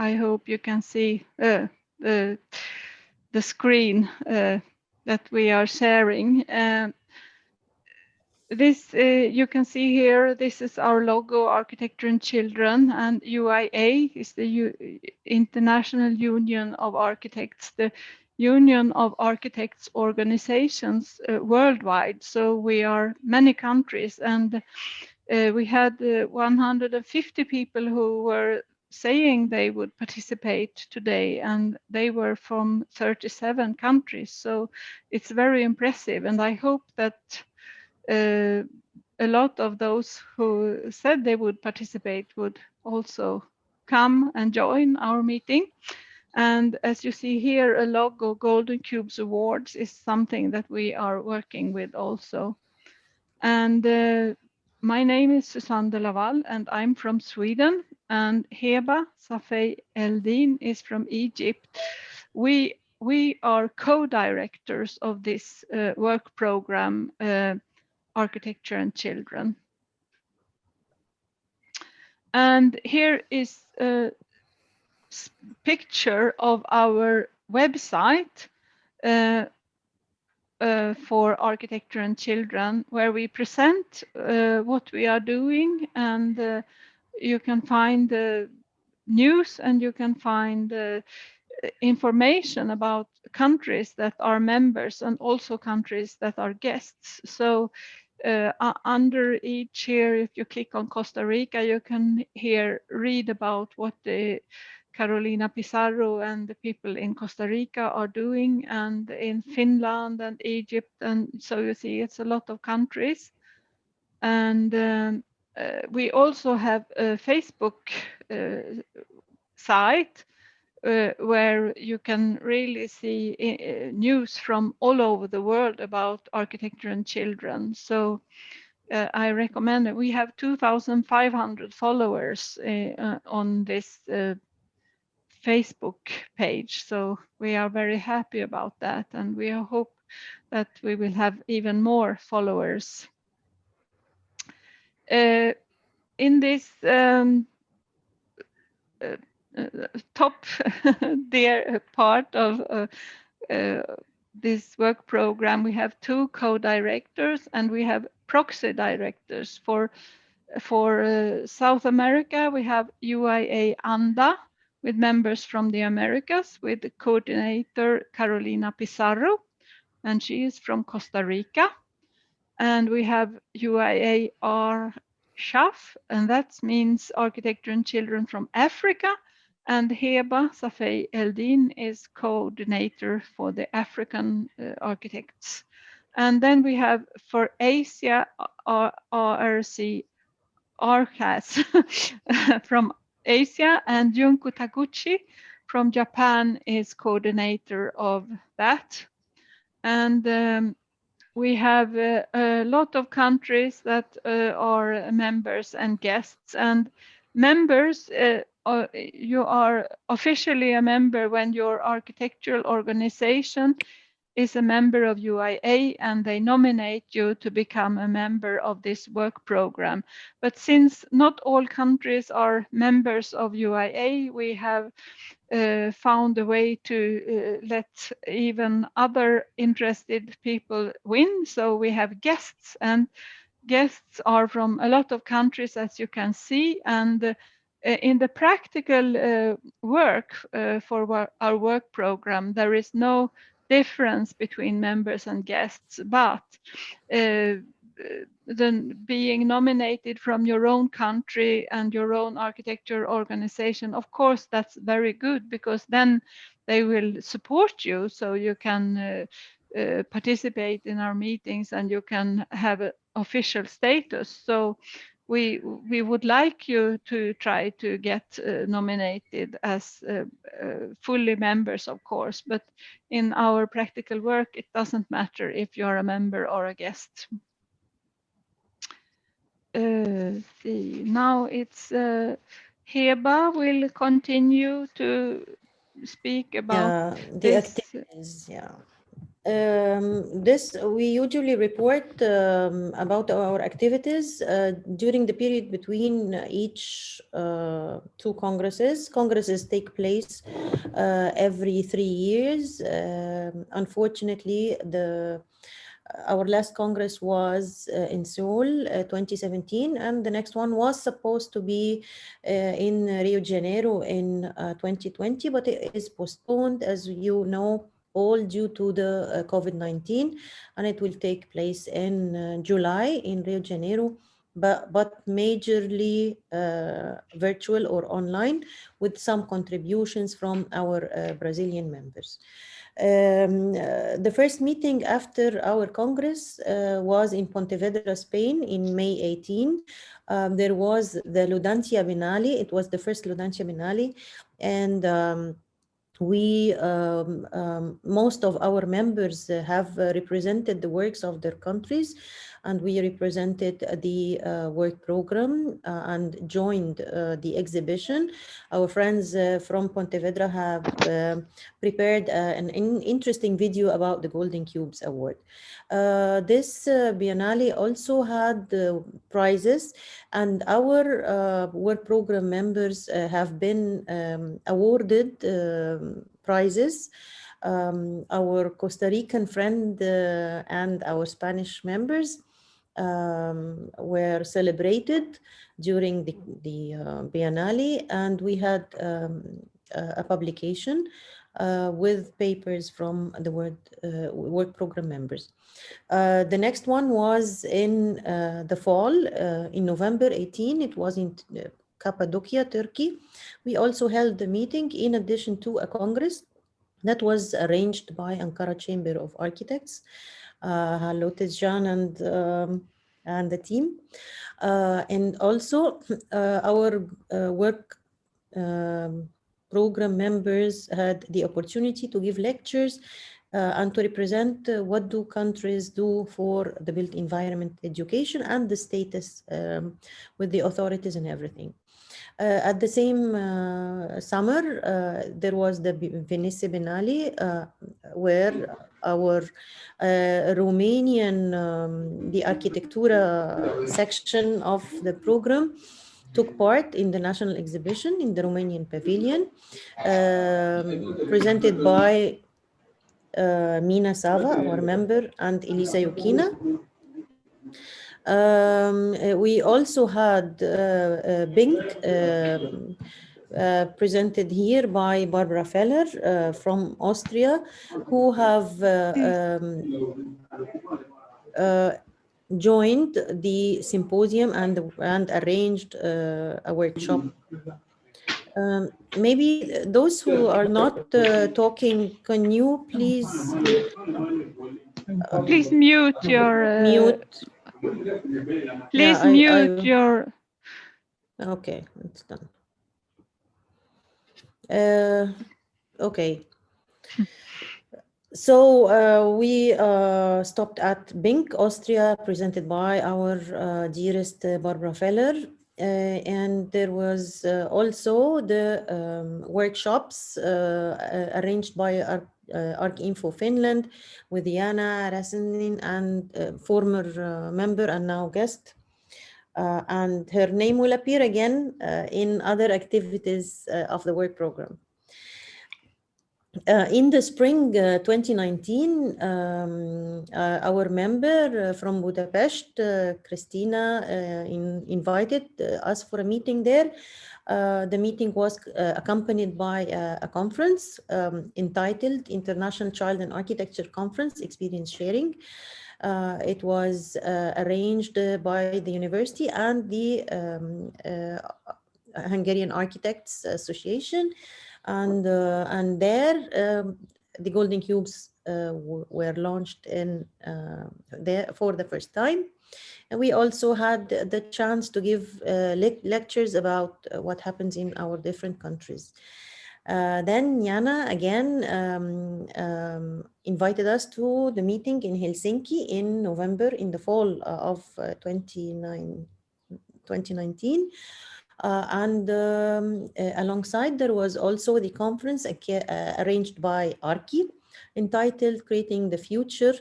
I hope you can see the screen that we are sharing. This you can see here, this is our logo, Architecture and Children, and UIA is the International Union of Architects, the Union of Architects organizations worldwide. So we are many countries, and we had 150 people who were saying they would participate today, and they were from 37 countries. So it's very impressive, and I hope that a lot of those who said they would participate would also come and join our meeting. And as you see here, a logo, Golden Cubes Awards, is something that we are working with also. And my name is Suzanne de Laval, and I'm from Sweden. And Heba, Safey, Eldeen is from Egypt. We are co-directors of this work program, Architecture and Children. And here is a picture of our website for Architecture and Children, where we present what we are doing, and you can find the news, and you can find information about countries that are members and also countries that are guests. So under each here, if you click on Costa Rica, you can here read about what the Carolina Pizarro and the people in Costa Rica are doing, and in Finland and Egypt. And so you see, it's a lot of countries. And we also have a Facebook site where you can really see news from all over the world about architecture and children. So I recommend it. We have 2,500 followers on this Facebook page. So we are very happy about that, and we hope that we will have even more followers. In this top dear part of this work program, we have 2 co-directors, and we have proxy directors. For South America, we have UIA ANDA with members from the Americas, with the coordinator Carolina Pizarro, and she is from Costa Rica. And we have UIA RSHAF, and that means Architecture and Children from Africa. And Heba, Safey, Eldeen is coordinator for the African architects. And then we have for Asia, RRC Archas from Asia, and Junko Taguchi from Japan is coordinator of that. And we have a lot of countries that are members and guests. And members, you are officially a member when your architectural organization is a member of UIA, and they nominate you to become a member of this work program. But since not all countries are members of UIA, we have found a way to let even other interested people win. So we have guests, and guests are from a lot of countries, as you can see. And in the practical work for our work program, there is no difference between members and guests, but then being nominated from your own country and your own architecture organization, of course, that's very good, because then they will support you, so you can participate in our meetings and you can have an official status. So we would like you to try to get nominated as fully members, of course, but in our practical work, it doesn't matter if you're a member or a guest. See, now it's Heba will continue to speak about the activities. Yeah. This we usually report about our activities during the period between each two congresses. Congresses take place every 3 years. Unfortunately, the our last congress was in Seoul, 2017, and the next one was supposed to be in Rio de Janeiro in 2020, but it is postponed, as you know, all due to the COVID-19, and it will take place in July in Rio de Janeiro, but majorly virtual or online, with some contributions from our Brazilian members. The first meeting after our Congress was in Pontevedra, Spain in May 18. There was the Ludantia Biennale. It was the first Ludantia Biennale, and most of our members have represented the works of their countries, and we represented the work program and joined the exhibition. Our friends from Pontevedra have prepared an interesting video about the Golden Cubes Award. This Biennale also had prizes, and our work program members have been awarded prizes. Our Costa Rican friend and our Spanish members were celebrated during the Biennale, and we had a publication with papers from the work program members. The next one was in the fall, in November 18. It was in Cappadocia, Turkey. We also held the meeting in addition to a congress that was arranged by Ankara Chamber of Architects. Hello, Tizjan and the team. And also our work program members had the opportunity to give lectures and to represent what do countries do for the built environment education and the status with the authorities and everything. At the same summer, there was the Venice Biennale, where our Romanian, the Architectura section of the program took part in the national exhibition in the Romanian pavilion, presented by Mina, Sava, our member, and Elisa Yukina. We also had Bink, presented here by Barbara Feller from Austria, who have joined the symposium and arranged a workshop. Maybe those who are not talking, can you please Please mute your. mute? Please mute your. Okay, it's done. Okay. So we stopped at Bink, Austria, presented by our dearest Barbara Feller. And there was also the workshops arranged by ArcInfo Finland with Jana Rasanen, and former member and now guest. And her name will appear again in other activities of the work program. In the spring 2019, our member from Budapest, Krisztina, invited us for a meeting there. The meeting was accompanied by a conference entitled International Child and Architecture Conference, Experience Sharing. It was arranged by the university and the Hungarian Architects Association. And there the Golden Cubes were launched in there for the first time. And we also had the chance to give lectures about what happens in our different countries. Then Jana again invited us to the meeting in Helsinki in November, in the fall of 2019. And alongside there was also the conference arranged by Archi, entitled Creating the Future.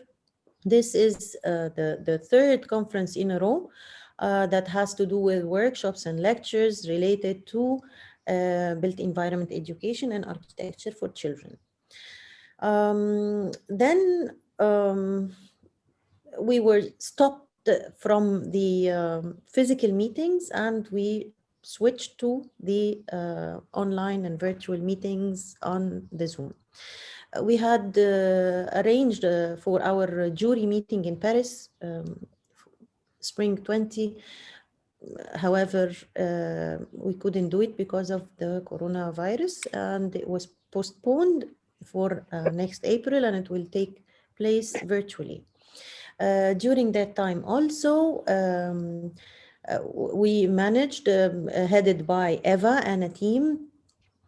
This is the third conference in a row that has to do with workshops and lectures related to built environment education and architecture for children. Then we were stopped from the physical meetings, and we switched to the online and virtual meetings on the Zoom. We had arranged for our jury meeting in Paris, spring 20. However, we couldn't do it because of the coronavirus, and it was postponed for next April, and it will take place virtually. During that time also, we managed, headed by Eva and a team,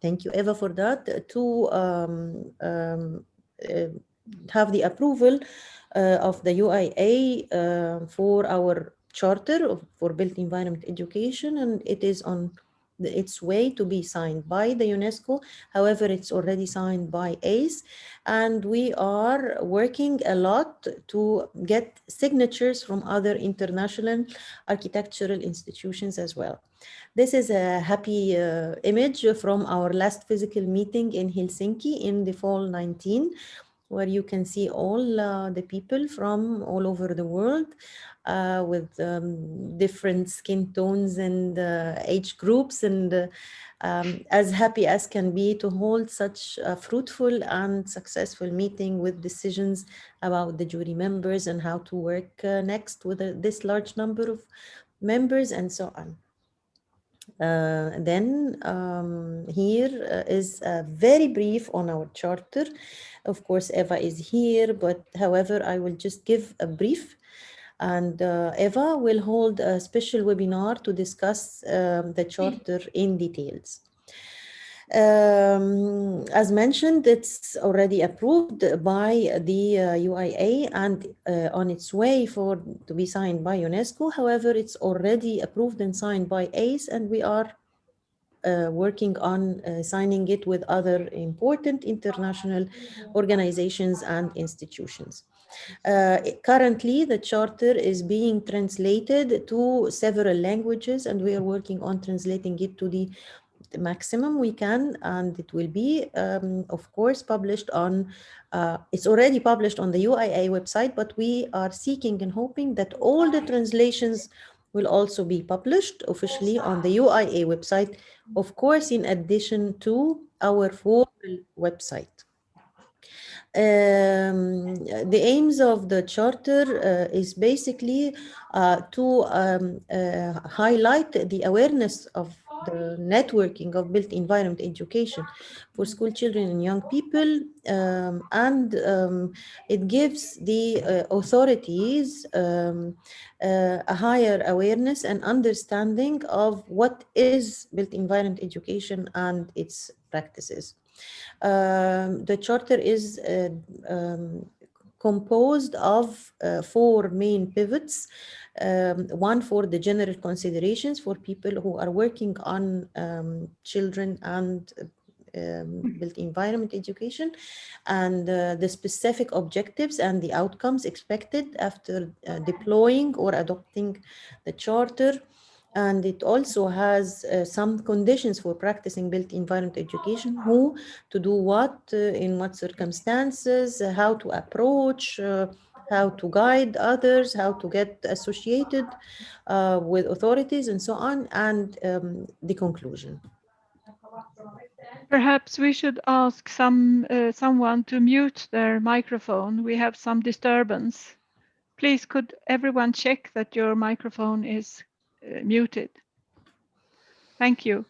thank you Eva for that, to have the approval of the UIA for our charter for built environment education, and it is on its way to be signed by the UNESCO. However, it's already signed by ACE, and we are working a lot to get signatures from other international architectural institutions as well. This is a happy image from our last physical meeting in Helsinki in the fall 19, where you can see all the people from all over the world with different skin tones and age groups, and as happy as can be to hold such a fruitful and successful meeting with decisions about the jury members and how to work next with this large number of members and so on. Then here is very brief on our charter. Of course, Eva is here, but however, I will just give a brief, and Eva will hold a special webinar to discuss the charter in details. As mentioned, it's already approved by the UIA and on its way to be signed by UNESCO. However, it's already approved and signed by ACE, and we are working on signing it with other important international organizations and institutions. Currently, the charter is being translated to several languages, and we are working on translating it to the maximum we can, and it will be of course published on it's already published on the UIA website, but we are seeking and hoping that all the translations will also be published officially on the UIA website, of course, in addition to our formal website. The aims of the charter is basically to highlight the awareness of the networking of built environment education for school children and young people, and it gives the authorities a higher awareness and understanding of what is built environment education and its practices. The charter is composed of four main pivots. One for the general considerations for people who are working on children and built environment education, and the specific objectives and the outcomes expected after deploying or adopting the charter. And it also has some conditions for practicing built environment education: who to do what, in what circumstances, how to approach, how to guide others, how to get associated with authorities, and so on, and the conclusion. Perhaps we should ask someone to mute their microphone. We have some disturbance. Please, could everyone check that your microphone is muted? Thank you.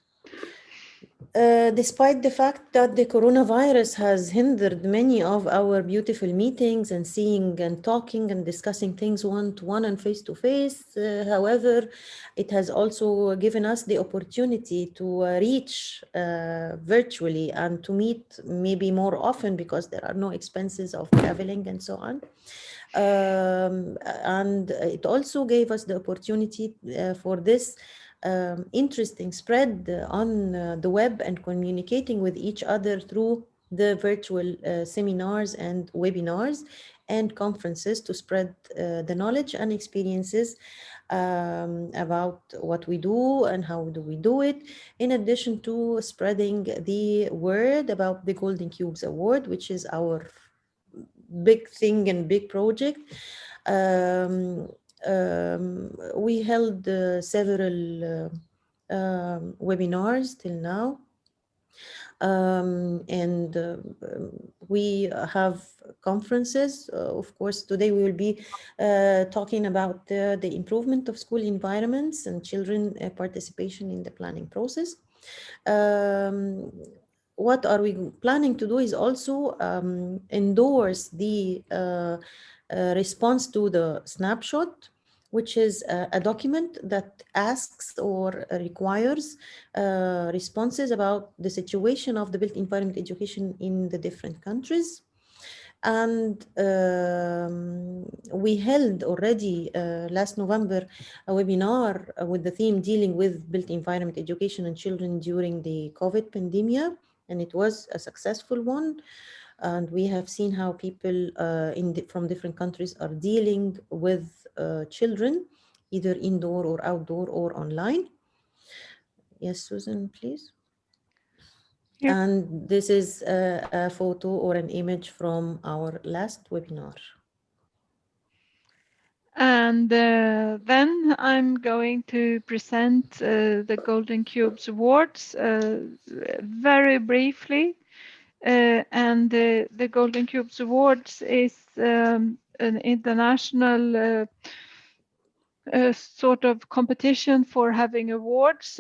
Despite the fact that the coronavirus has hindered many of our beautiful meetings and seeing and talking and discussing things one-to-one and face-to-face, however, it has also given us the opportunity to reach virtually and to meet maybe more often, because there are no expenses of traveling and so on. And it also gave us the opportunity for this interesting spread on the web and communicating with each other through the virtual seminars and webinars and conferences to spread the knowledge and experiences about what we do and how do we do it, in addition to spreading the word about the Golden Cubes Award, which is our big thing and big project. We held several webinars till now, and we have conferences. Of course, today we will be talking about the improvement of school environments and children participation in the planning process. Um, what are we planning to do is also endorse the response to the snapshot, which is a document that asks or requires responses about the situation of the built environment education in the different countries. And we held already last November a webinar with the theme dealing with built environment education and children during the COVID pandemic, and it was a successful one. And we have seen how people from different countries are dealing with children, either indoor or outdoor or online. Yes, Susan, please. Yep. And this is a photo or an image from our last webinar. And then I'm going to present the Golden Cubes Awards very briefly. And the Golden Cubes Awards is an international sort of competition for having awards,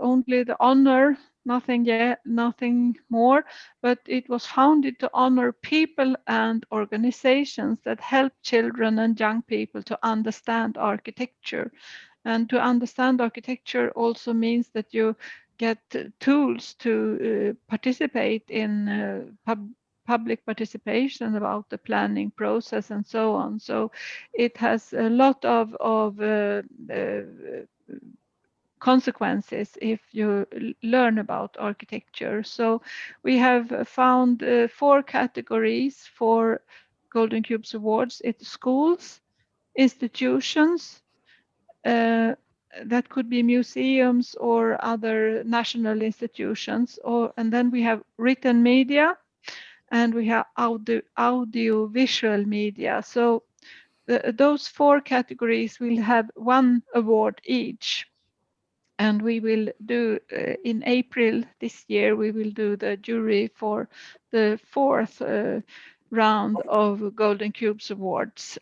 only the honor, nothing yet, nothing more, but it was founded to honor people and organizations that help children and young people to understand architecture. And to understand architecture also means that you get tools to participate in public participation about the planning process and so on. So it has a lot of consequences if you learn about architecture. So we have found 4 categories for Golden Cubes Awards. It's schools, institutions, that could be museums or other national institutions, and then we have written media, and we have audio visual media. So those 4 categories will have 1 award each. And we will do in April this year, we will do the jury for the 4th round of Golden Cubes Awards.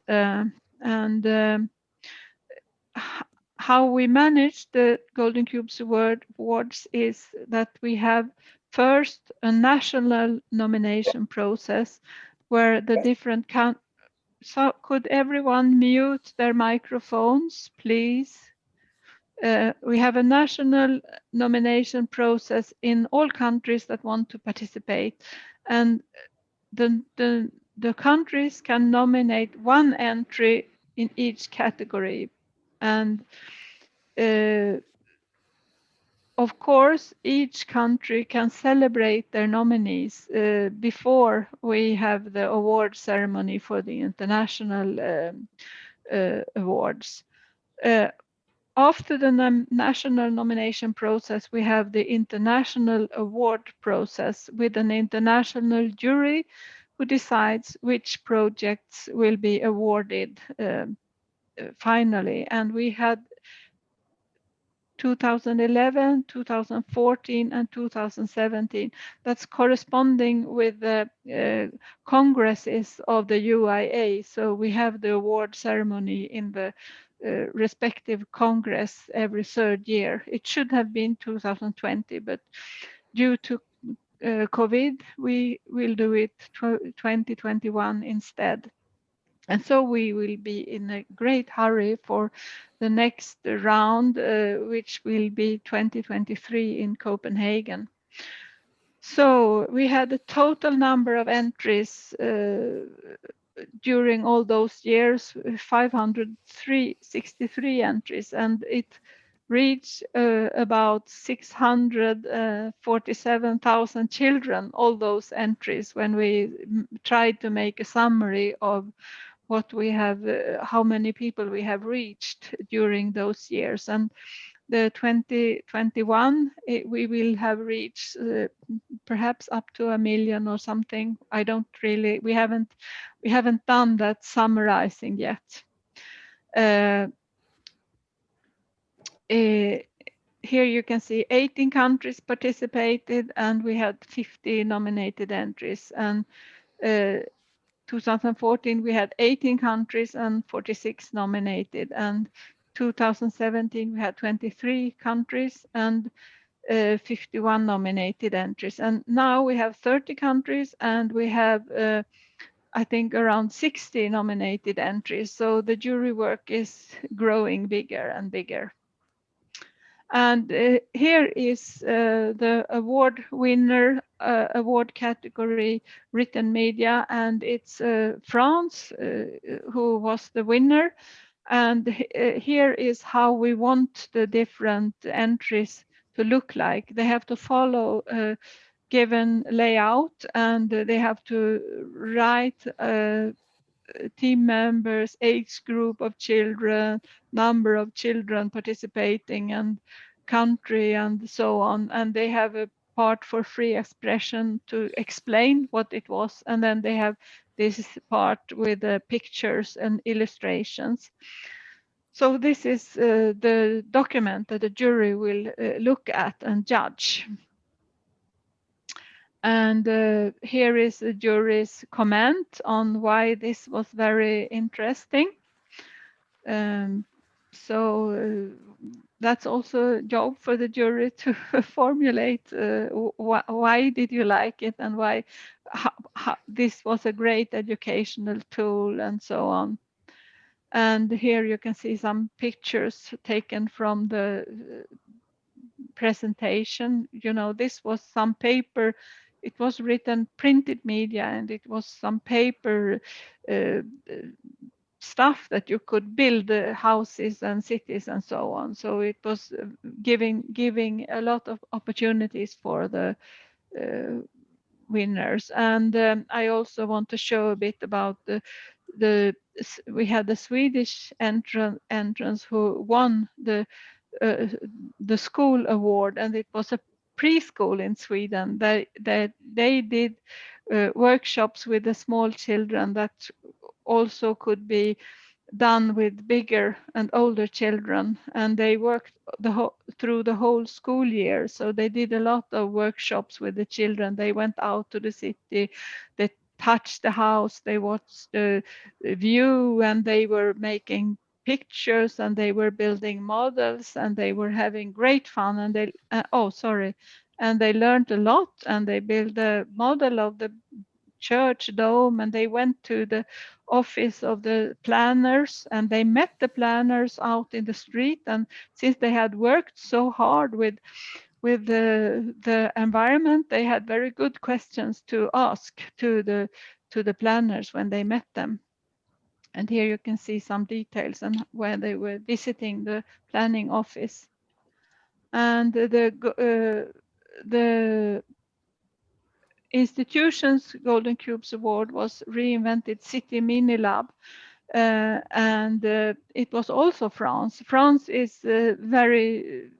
How we manage the Golden Cubes Awards is that we have first a national nomination process where the different so could everyone mute their microphones, please? We have a national nomination process in all countries that want to participate, and the countries can nominate 1 entry in each category. And of course, each country can celebrate their nominees before we have the award ceremony for the international awards. After the national nomination process, we have the international award process with an international jury who decides which projects will be awarded finally. And we had 2011, 2014, and 2017. That's corresponding with the congresses of the UIA. So we have the award ceremony in the respective congress every 3rd year. It should have been 2020, but due to COVID, we will do it 2021 instead. And so we will be in a great hurry for the next round, which will be 2023 in Copenhagen. So we had a total number of entries during all those years, 563 entries, and it reached about 647,000 children, all those entries, when we tried to make a summary of what we have, how many people we have reached during those years. And the 2021, we will have reached perhaps up to 1 million or something. I don't really, we haven't done that summarizing yet. Here you can see 18 countries participated, and we had 50 nominated entries. And 2014 we had 18 countries and 46 nominated, and 2017 we had 23 countries and 51 nominated entries. And now we have 30 countries and we have I think around 60 nominated entries. So the jury work is growing bigger and bigger. And here is the award winner, award category, written media, and it's France who was the winner. And here is how we want the different entries to look like. They have to follow a given layout, and they have to write team members, age group of children, number of children participating, and country, and so on. And they have a part for free expression to explain what it was. And then they have this part with pictures and illustrations. So this is the document that the jury will look at and judge. And here is the jury's comment on why this was very interesting. So that's also a job for the jury to formulate why did you like it, and why how this was a great educational tool, and so on. And here you can see some pictures taken from the presentation. You know, this was some paper. It was written printed media, and it was some paper stuff that you could build houses and cities and so on. So it was giving a lot of opportunities for the winners. And I also want to show a bit about we had the Swedish entrance who won the school award, and it was a preschool in Sweden. They did workshops with the small children that also could be done with bigger and older children, and they worked through the whole school year. So they did a lot of workshops with the children. They went out to the city, they touched the house, they watched the view, and they were making pictures, and they were building models, and they were having great fun. And they and they learned a lot, and they built a model of the church dome, and they went to the office of the planners, and they met the planners out in the street. And since they had worked so hard with the environment, they had very good questions to ask to the planners when they met them. And here you can see some details and where they were visiting the planning office. And the institution's Golden Cubes Award was Reinvented City Mini Lab. And it was also France. France is very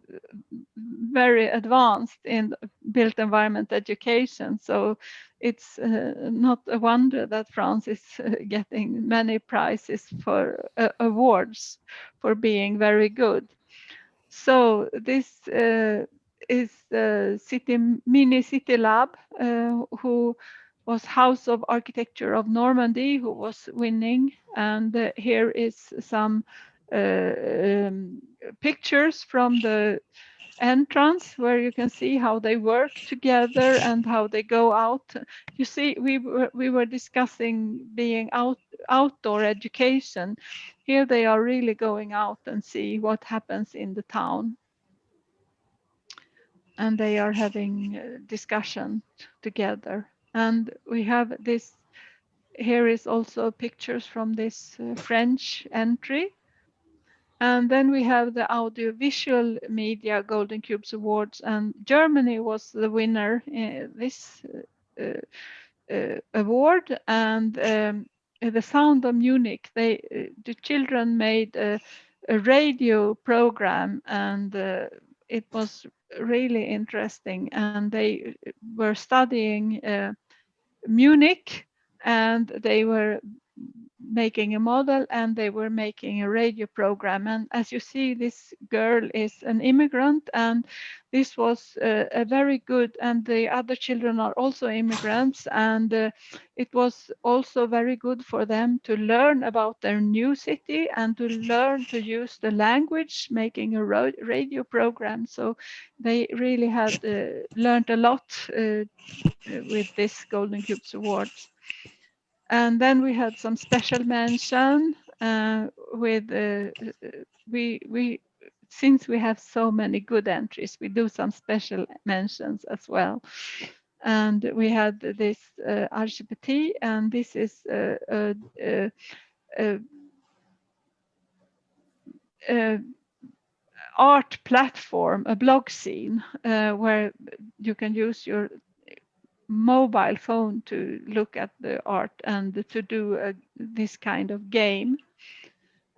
advanced in built environment education. So it's not a wonder that France is getting many prizes for awards for being very good. So this is the mini city lab, who was House of Architecture of Normandy, who was winning. And here is some pictures from the entrance, where you can see how they work together and how they go out. You see, we were discussing being outdoor education. Here they are really going out and see what happens in the town, and they are having discussion together. And we have this. Here is also pictures from this French entry. And then we have the Audiovisual Media Golden Cubes Awards, and Germany was the winner in this award. And the Sound of Munich, the children made a radio program, and it was really interesting. And they were studying Munich, and they were making a model, and they were making a radio program. And as you see, this girl is an immigrant, and this was a very good, and the other children are also immigrants, and it was also very good for them to learn about their new city and to learn to use the language, making a radio program. So they really had learned a lot with this Golden Cubes Awards. And then we had some special mention with we since we have so many good entries, we do some special mentions as well. And we had this Archipeti, and this is a art platform, a blog scene, where you can use your mobile phone to look at the art and to do this kind of game.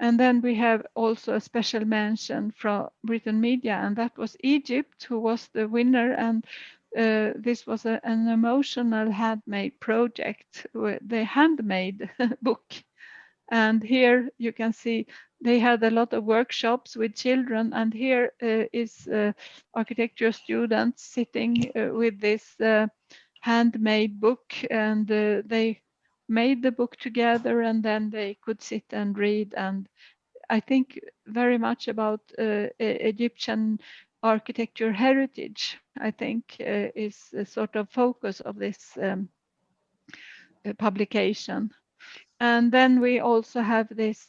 And then we have also a special mention from Britain Media, and that was Egypt, who was the winner. And this was an emotional handmade project, the handmade book. And here you can see they had a lot of workshops with children. And here is architecture students sitting with this handmade book, and they made the book together, and then they could sit and read. And I think very much about Egyptian architecture heritage, I think is a sort of focus of this publication. And then we also have this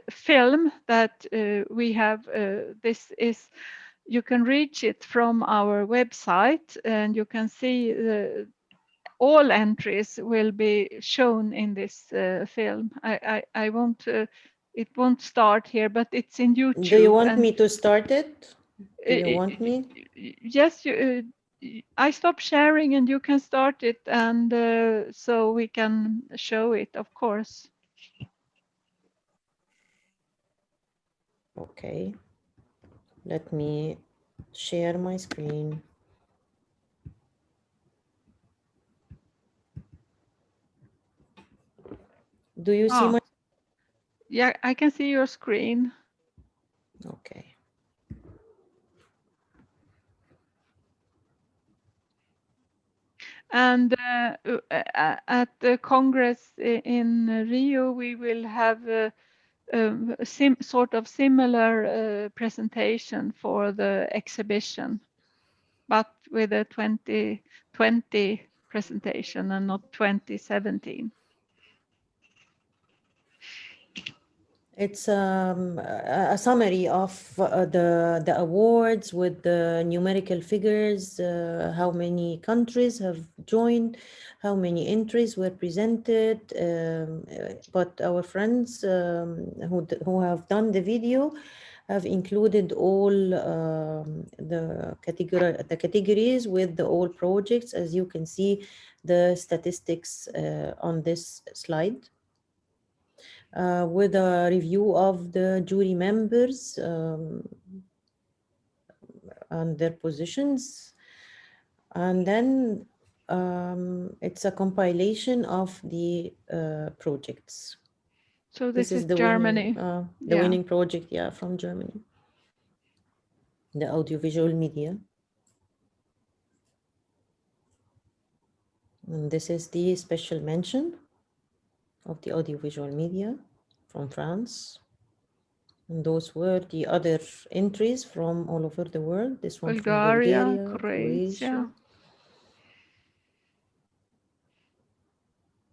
film that we have. This is, you can reach it from our website, and you can see all entries will be shown in this film. I won't, it won't start here, but it's in YouTube. Do you want me to start it? Do you want me? Yes, I stop sharing and you can start it, and so we can show it, of course. Okay. Let me share my screen. Do you see my? Yeah, I can see your screen. Okay. And at the Congress in Rio, we will have sort of similar presentation for the exhibition, but with a 2020 presentation and not 2017. It's a summary of the awards with the numerical figures, how many countries have joined, how many entries were presented. But our friends who have done the video have included all the categories with the all projects, as you can see the statistics on this slide. With a review of the jury members and their positions. And then it's a compilation of the projects. So this is the Germany. Winning project, yeah, from Germany. The audiovisual media. And this is the special mention of the audiovisual media from France. And those were the other entries from all over the world. This one from Bulgaria, Croatia,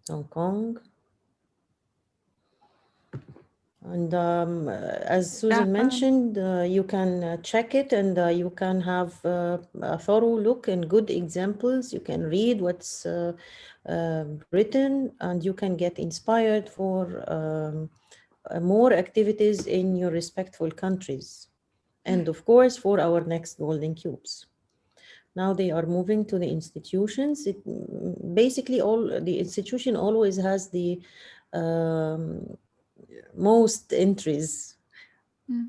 Hong Kong. And as Susan mentioned, you can check it, and you can have a thorough look and good examples. You can read what's written, and you can get inspired for more activities in your respectful countries. And of course, for our next golden cubes. Now they are moving to the institutions. Basically, all the institution always has the um, most entries, Mm.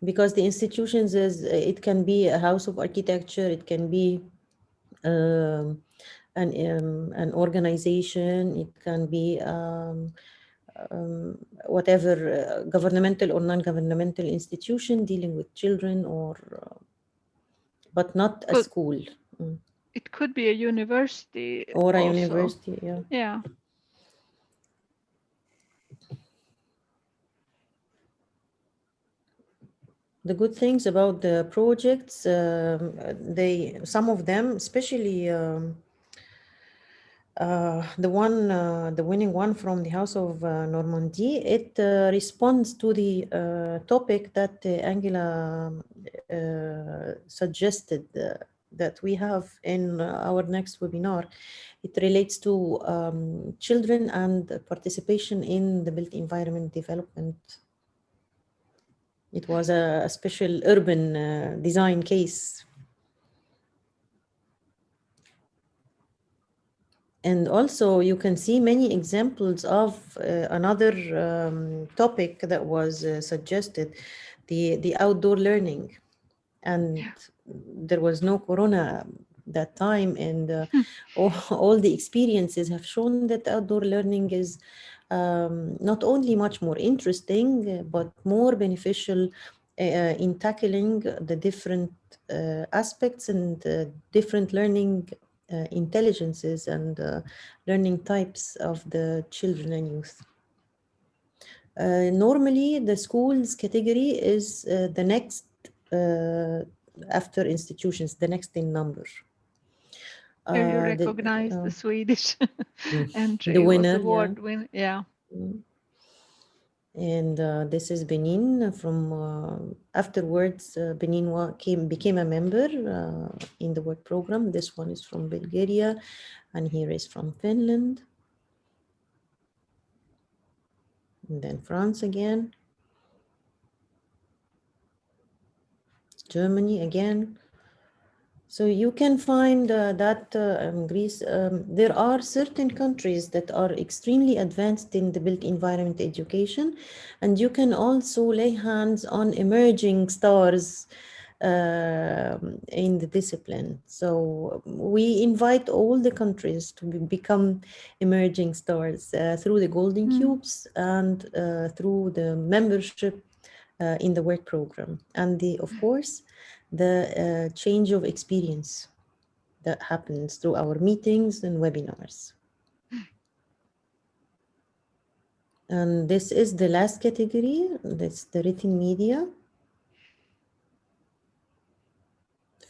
because the institutions is, it can be a house of architecture, it can be um, an organization, it can be whatever governmental or non-governmental institution dealing with children, or but not a Could school. Mm. it could be a university Or a also. university, yeah. Yeah. The good things about the projects, they, some of them, especially the winning one from the House of Normandy, it responds to the topic that Angela suggested that we have in our next webinar. It relates to children and participation in the built environment development. It was a special urban design case. And also you can see many examples of another topic that was suggested, the outdoor learning. And Yeah. there was no corona that time, and all the experiences have shown that outdoor learning is not only much more interesting, but more beneficial in tackling the different aspects and different learning intelligences and learning types of the children and youth. Normally, the schools category is the next after institutions, the next in number. Here you The recognize the Swedish the entry was winner, yeah. award win. Yeah. And this is Benin. From afterwards, Benin became a member in the work program. This one is from Bulgaria, and here is from Finland. And then France again. Germany again. So you can find that Greece, there are certain countries that are extremely advanced in the built environment education, and you can also lay hands on emerging stars in the discipline. So we invite all the countries to become emerging stars through the Golden Mm. Cubes and through the membership in the work program, and of course, the change of experience that happens through our meetings and webinars. And this is the last category. That's the written media.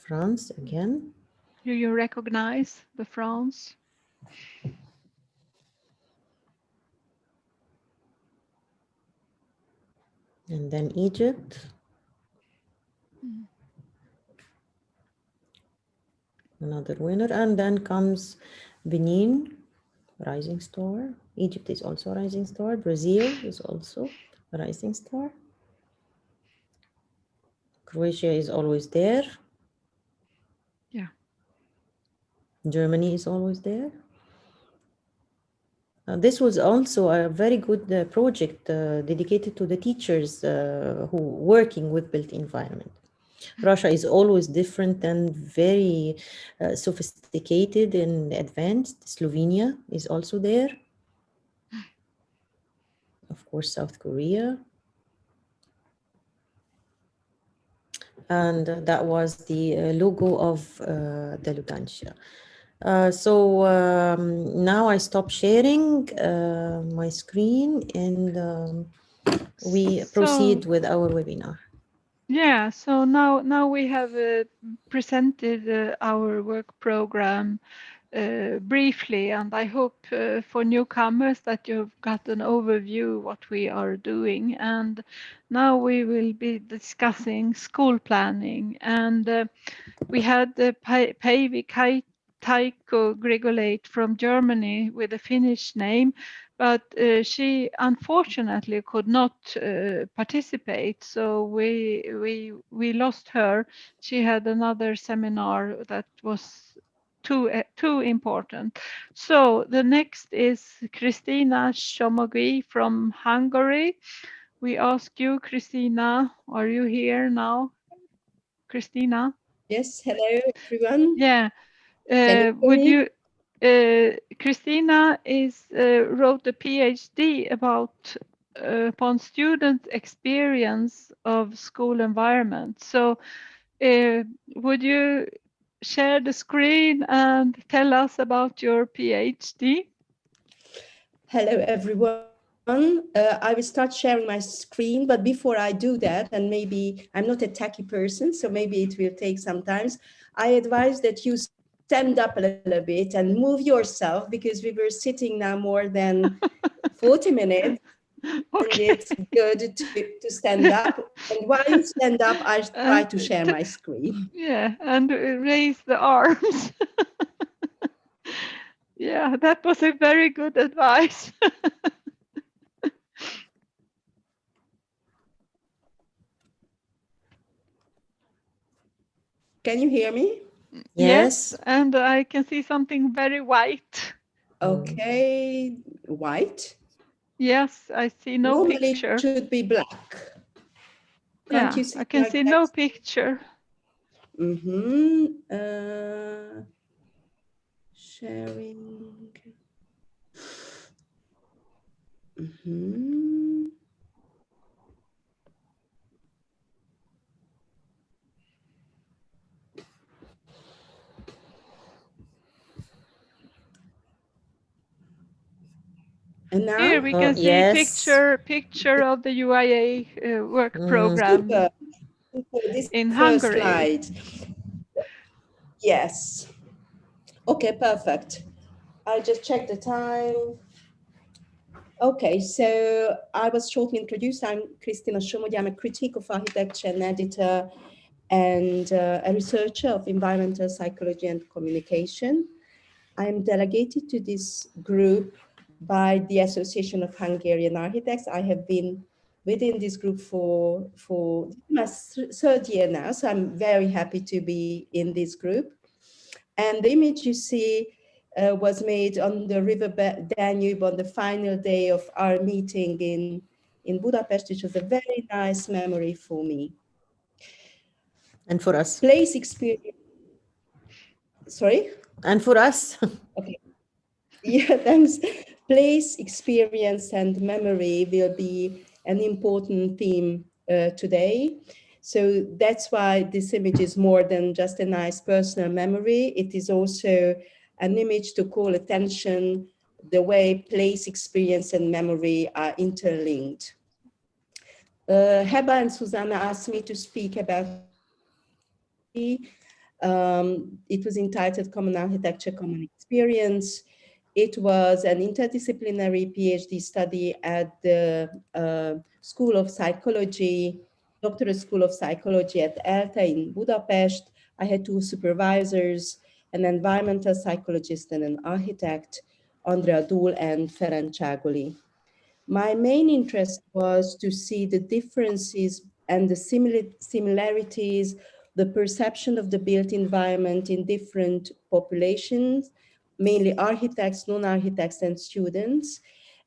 France again. Do you recognize the France? And then Egypt. Mm. Another winner. And then comes Benin, rising star. Egypt is also a rising star. Brazil is also a rising star. Croatia is always there. Yeah. Germany is always there. This was also a very good project dedicated to the teachers who working with built environment. Russia is always different and very sophisticated and advanced. Slovenia is also there. Of course, South Korea. And that was the logo of the Lugantia. So now I stop sharing my screen, and we proceed So with our webinar. yeah, so now we have presented our work program briefly, and I hope for newcomers that you've got an overview what we are doing. And now we will be discussing school planning, and we had Päivi Taiko Grigolate from Germany with a Finnish name, but she unfortunately could not participate, so we lost her. She had another seminar that was too important. So the next is Krisztina Somogyi from Hungary. We ask you, Krisztina, are you here now? Krisztina? Yes, hello everyone. Yeah. Can you hear Would me? you, Krisztina wrote a PhD about upon student experience of school environment. So would you share the screen and tell us about your PhD? Hello everyone. I will start sharing my screen, but before I do that, and maybe I'm not a techie person, so maybe it will take some time. I advise that you stand up a little bit and move yourself, because we were sitting now more than 40 minutes, and Okay. it's good to stand up. And while you stand up, I try And to share my screen. yeah, and raise the arms. Yeah, that was a very good advice. Can you hear me? Yes, Yes. and I can see something very white. Okay, white. Yes, I see no Normally it picture. should be black. Can't you Yeah, see I can like see that? no picture. Mm-hmm. Sharing. Mm-hmm. And now? Here we can see Yes. picture of the UIA work Super. program Super. This is in the first Hungary. slide. Yes. Okay, perfect. I just checked the time. Okay, so I was shortly introduced. I'm Krisztina Somogyi. I'm a critic of architecture and editor, and a researcher of environmental psychology and communication. I am delegated to this group by the Association of Hungarian Architects. I have been within this group for my third year now, so I'm very happy to be in this group. And the image you see was made on the river Danube on the final day of our meeting in Budapest, which was a very nice memory for me. And for us. Place experience. Sorry? And for us. Okay. Yeah, thanks. Place, experience, and memory will be an important theme today. So that's why this image is more than just a nice personal memory. It is also an image to call attention the way place, experience, and memory are interlinked. Heba and Susanna asked me to speak about PhD. It was entitled Common Architecture, Common Experience. It was an interdisciplinary PhD study at the School of Psychology, Doctoral School of Psychology at Eldeen in Budapest. I had two supervisors, an environmental psychologist and an architect, Andrea Dúl and Ferenc Cságoli. My main interest was to see the differences and the similarities, the perception of the built environment in different populations, mainly architects, non-architects, and students.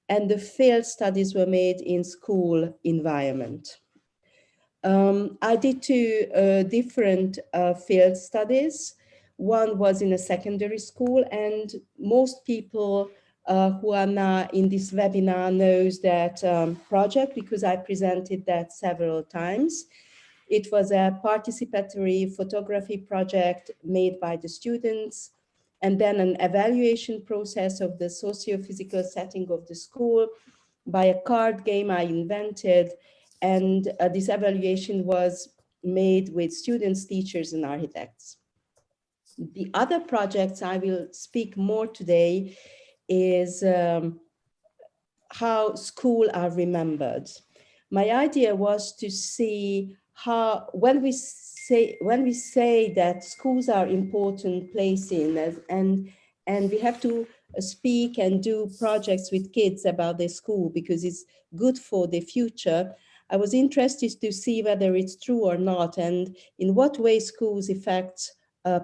And the field studies were made in school environment. I did two different field studies. One was in a secondary school, and most people who are now in this webinar knows that project because I presented that several times. It was a participatory photography project made by the students, and then an evaluation process of the socio-physical setting of the school by a card game I invented. And this evaluation was made with students, teachers, and architects. The other projects I will speak more today is how schools are remembered. My idea was to see how when we say that schools are important places and we have to speak and do projects with kids about their school because it's good for their future, I was interested to see whether it's true or not and in what way schools affect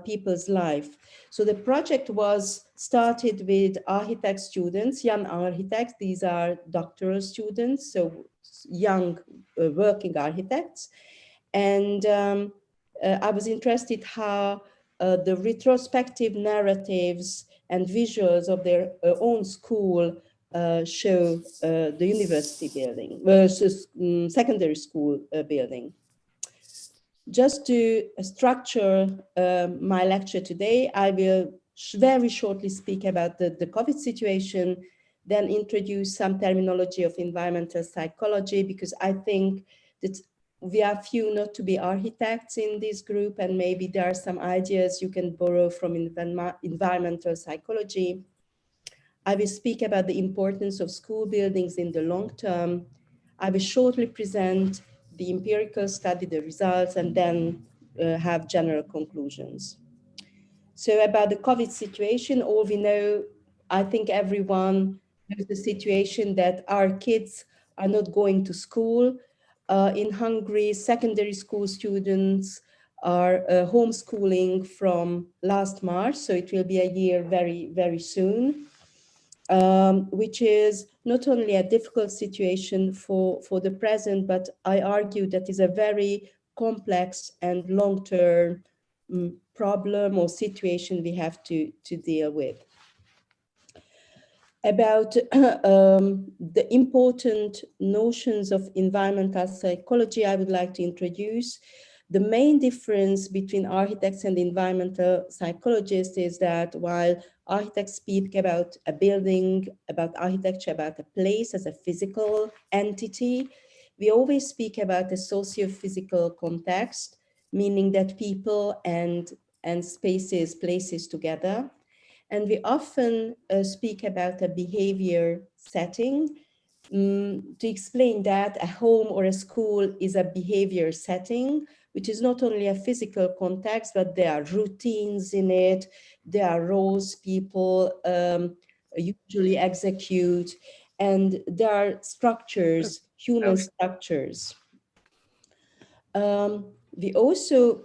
people's life. So the project was started with architect students, young architects. These are doctoral students, so young working architects. And I was interested how the retrospective narratives and visuals of their own school show the university building versus secondary school building. Just to structure my lecture today, I will very shortly speak about the COVID situation, then introduce some terminology of environmental psychology, because I think that we are few not to be architects in this group, and maybe there are some ideas you can borrow from environmental psychology. I will speak about the importance of school buildings in the long term. I will shortly present the empirical study, the results, and then have general conclusions. So about the COVID situation, all we know, I think everyone knows the situation that our kids are not going to school. In Hungary, secondary school students are homeschooling from last March, so it will be a year very, very soon. Which is not only a difficult situation for the present, but I argue that is a very complex and long-term problem or situation we have to deal with. About the important notions of environmental psychology, I would like to introduce. The main difference between architects and environmental psychologists is that while architects speak about a building, about architecture, about a place as a physical entity, we always speak about a socio-physical context, meaning that people and spaces, places together. And we often speak about a behavior setting. To explain that, a home or a school is a behavior setting, which is not only a physical context, but there are routines in it, there are roles people usually execute, and there are structures, human structures. We also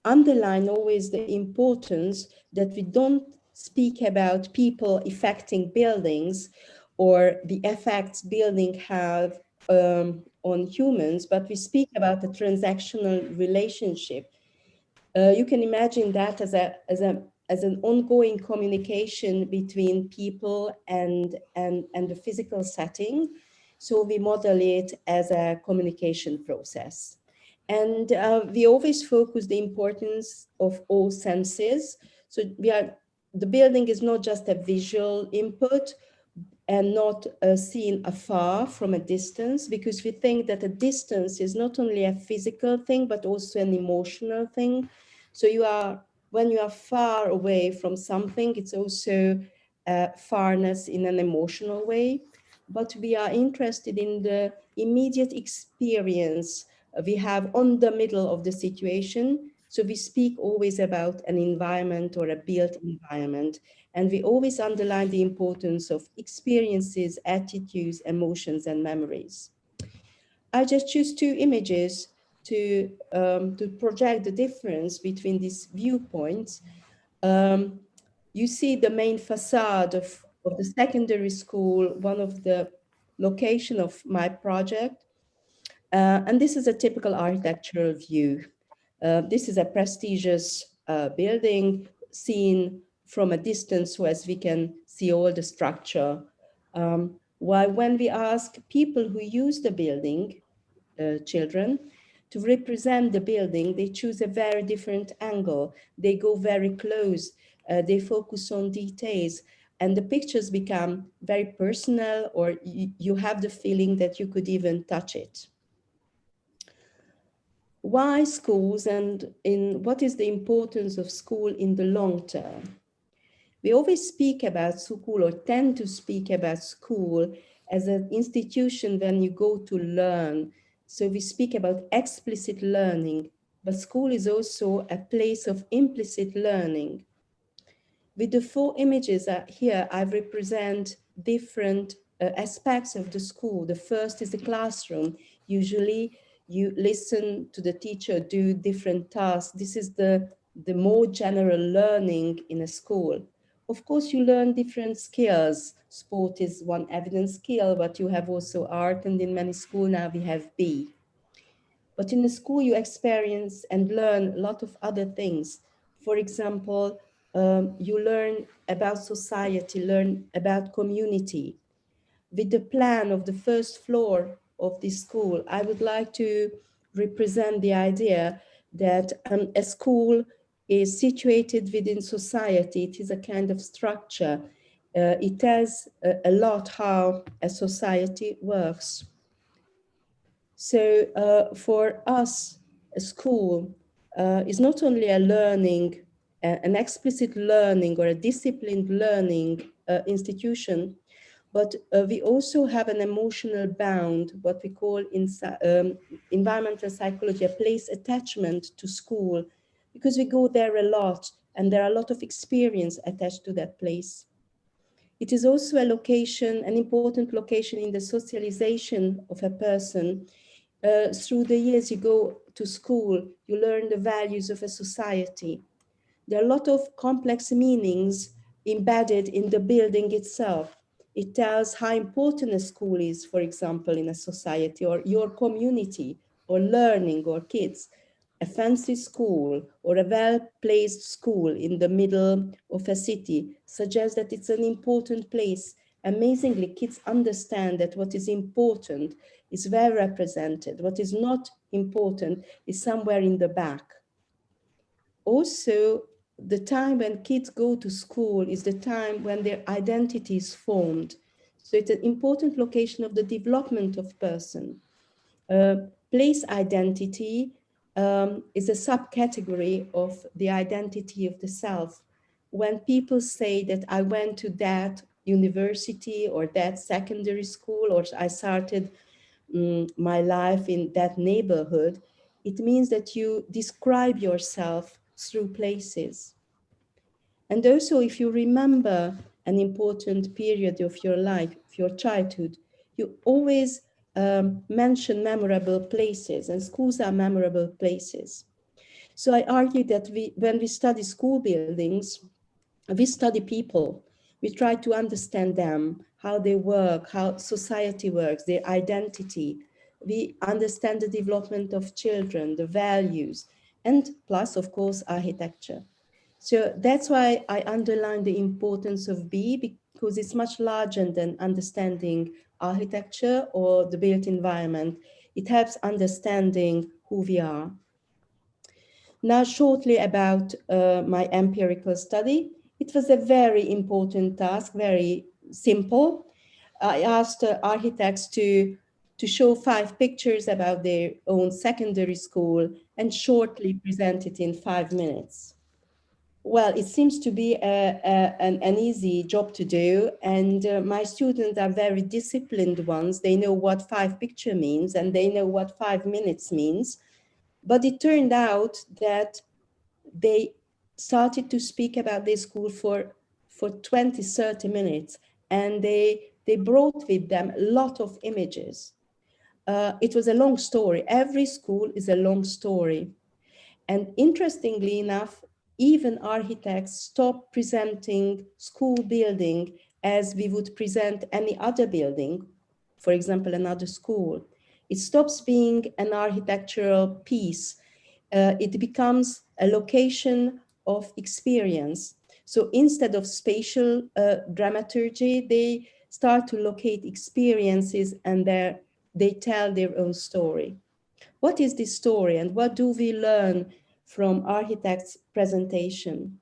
underline always the importance that we don't speak about people affecting buildings or the effects building have on humans, but we speak about the transactional relationship. You can imagine that as an ongoing communication between people and the physical setting. So we model it as a communication process. And we always focus the importance of all senses. So the building is not just a visual input and not seen afar from a distance, because we think that a distance is not only a physical thing, but also an emotional thing. So when you are far away from something, it's also farness in an emotional way. But we are interested in the immediate experience we have on the middle of the situation. So we speak always about an environment or a built environment. And we always underline the importance of experiences, attitudes, emotions, and memories. I just choose two images to project the difference between these viewpoints. You see the main facade of the secondary school, one of the location of my project. And this is a typical architectural view. This is a prestigious building seen from a distance, so as we can see all the structure. While when we ask people who use the building, children, to represent the building, they choose a very different angle. They go very close. They focus on details. And the pictures become very personal, or you have the feeling that you could even touch it. Why schools, and what is the importance of school in the long term? We always speak about school, or tend to speak about school as an institution when you go to learn. So we speak about explicit learning, but school is also a place of implicit learning. With the 4 images here, I represent different aspects of the school. The first is the classroom. Usually you listen to the teacher do different tasks. This is the more general learning in a school. Of course, you learn different skills. Sport is one evident skill, but you have also art, and in many schools now we have B. But in the school, you experience and learn a lot of other things. For example, you learn about society, learn about community. With the plan of the first floor of this school, I would like to represent the idea that a school is situated within society. It is a kind of structure. It tells a lot how a society works. So for us, a school is not only a learning, an explicit learning or a disciplined learning institution, but we also have an emotional bound, what we call in environmental psychology, a place attachment to school, because we go there a lot and there are a lot of experience attached to that place. It is also a location, an important location in the socialization of a person. Through the years you go to school, you learn the values of a society. There are a lot of complex meanings embedded in the building itself. It tells how important a school is, for example, in a society or your community or learning or kids. A fancy school or a well-placed school in the middle of a city suggests that it's an important place. Amazingly, kids understand that what is important is well represented. What is not important is somewhere in the back. Also, the time when kids go to school is the time when their identity is formed. So it's an important location of the development of person. Place identity is a subcategory of the identity of the self. When people say that I went to that university or that secondary school, or I started my life in that neighborhood, it means that you describe yourself through places. And also, if you remember an important period of your life, of your childhood, you always mention memorable places, and schools are memorable places. So I argue that when we study school buildings, we study people. We try to understand them, how they work, how society works, their identity. We understand the development of children, the values, and plus, of course, architecture. So that's why I underline the importance of B, because it's much larger than understanding architecture or the built environment. It helps understanding who we are. Now, shortly about my empirical study. It was a very important task, very simple. I asked architects to show 5 pictures about their own secondary school and shortly present it in 5 minutes. Well, it seems to be an easy job to do, and my students are very disciplined ones. They know what 5 picture means, and they know what 5 minutes means. But it turned out that they started to speak about their school for 20, 30 minutes, and they brought with them a lot of images. It was a long story. Every school is a long story. And interestingly enough, even architects stopped presenting school building as we would present any other building, for example, another school. It stops being an architectural piece. It becomes a location of experience. So instead of spatial dramaturgy, they start to locate experiences and they tell their own story. What is this story and what do we learn from architects' presentation?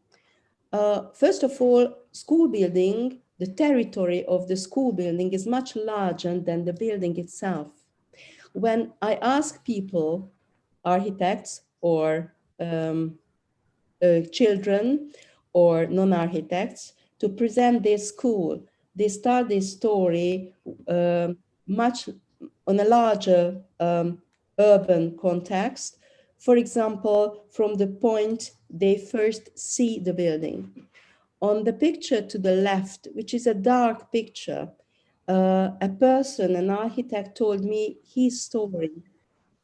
First of all, school building, the territory of the school building is much larger than the building itself. When I ask people, architects or children or non-architects, to present their school, they start their story much on a larger urban context. For example, from the point they first see the building. On the picture to the left, which is a dark picture, a person, an architect, told me his story.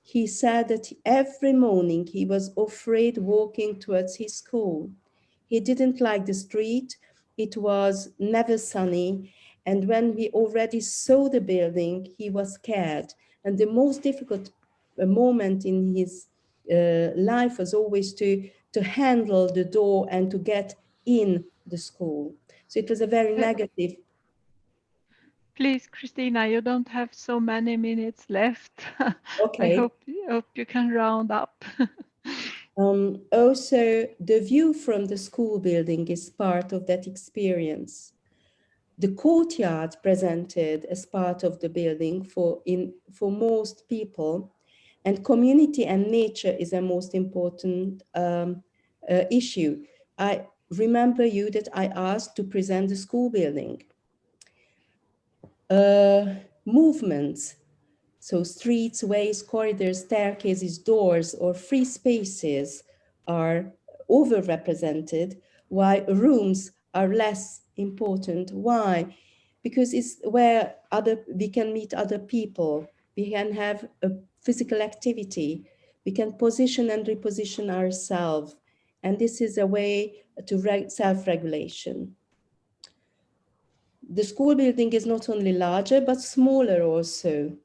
He said that every morning he was afraid walking towards his school. He didn't like the street. It was never sunny. And when we already saw the building, he was scared. And the most difficult moment in his life was always to handle the door and to get in the school. So it was a very negative. Please, Krisztina, you don't have so many minutes left. I Okay. hope you can round up. Also, the view from the school building is part of that experience. The courtyard presented as part of the building for most people, and community and nature is a most important issue. I remember you that I asked to present the school building. Movements, so streets, ways, corridors, staircases, doors, or free spaces are overrepresented, while rooms are less important. Why? Because it's where we can meet other people, we can have a physical activity, we can position and reposition ourselves, and this is a way to self-regulation. The school building is not only larger, but smaller also.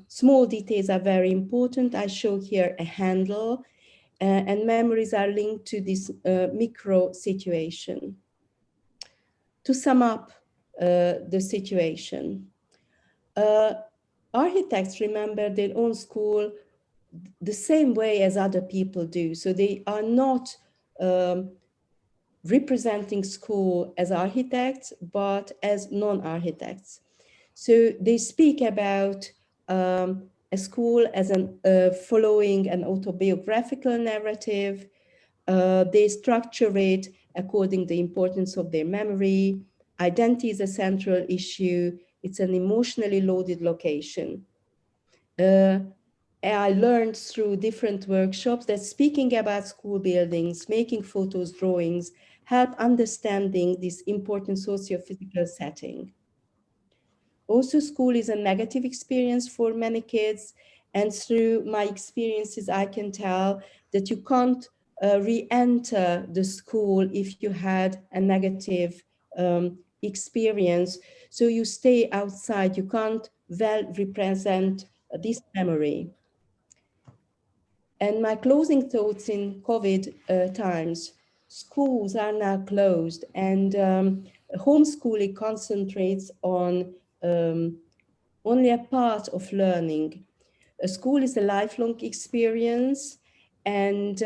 Small details are very important. I show here a handle, and memories are linked to this micro situation. To sum up the situation, architects remember their own school the same way as other people do. So they are not representing school as architects, but as non-architects. So they speak about a school as following an autobiographical narrative. They structure it according to the importance of their memory. Identity is a central issue. It's an emotionally loaded location. I learned through different workshops that speaking about school buildings, making photos, drawings, help understanding this important socio-physical setting. Also, school is a negative experience for many kids. And through my experiences, I can tell that you can't re-enter the school if you had a negative experience. So you stay outside, you can't well represent this memory. And my closing thoughts in COVID times, schools are now closed, and homeschooling concentrates on only a part of learning. A school is a lifelong experience, and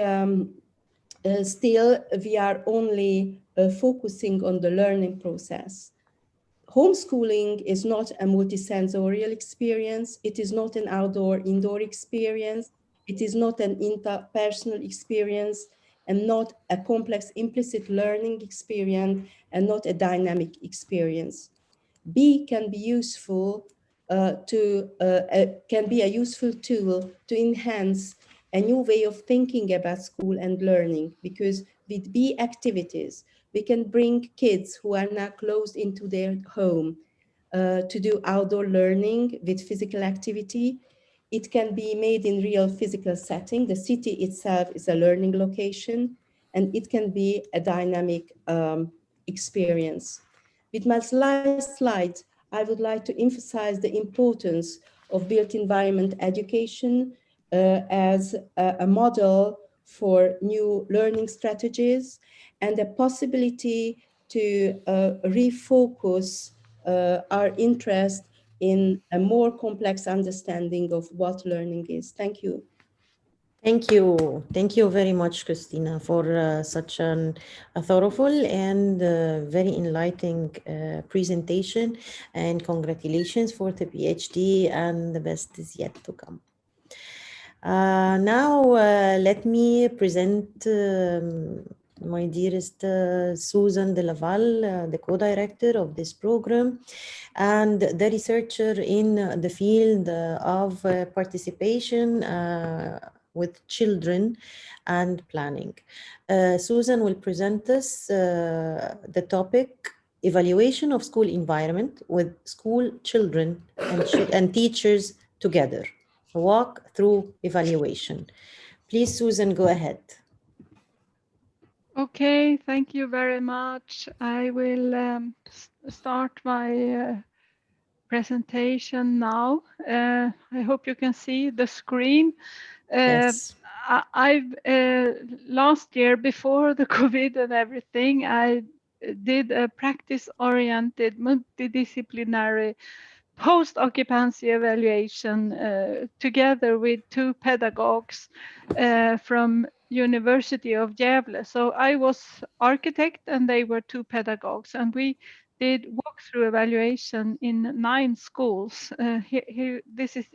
still we are only focusing on the learning process. Homeschooling is not a multisensorial experience. It is not an outdoor-indoor experience. It is not an interpersonal experience, and not a complex implicit learning experience, and not a dynamic experience. B can be useful can be a useful tool to enhance a new way of thinking about school and learning, because with B activities, we can bring kids who are now closed into their home to do outdoor learning with physical activity. It can be made in real physical setting. The city itself is a learning location, and it can be a dynamic experience. With my last slide, I would like to emphasize the importance of built environment education as a model for new learning strategies, and the possibility to refocus our interest in a more complex understanding of what learning is. Thank you. Thank you. Thank you very much, Krisztina, for such a thoughtful and very enlightening presentation. And congratulations for the PhD, and the best is yet to come. Now, let me present my dearest Suzanne de Laval, the co-director of this program, and the researcher in the field of participation with children and planning. Susan will present us the topic evaluation of school environment with school children and teachers together. A walk through evaluation. Please, Susan, go ahead. Okay, thank you very much. I will start my presentation now. I hope you can see the screen. Yes. I've last year, before the COVID and everything, I did a practice-oriented multidisciplinary post-occupancy evaluation together with two pedagogues from University of Gävle. So I was architect and they were two pedagogues, and we did walkthrough evaluation in 9 schools. Here, this is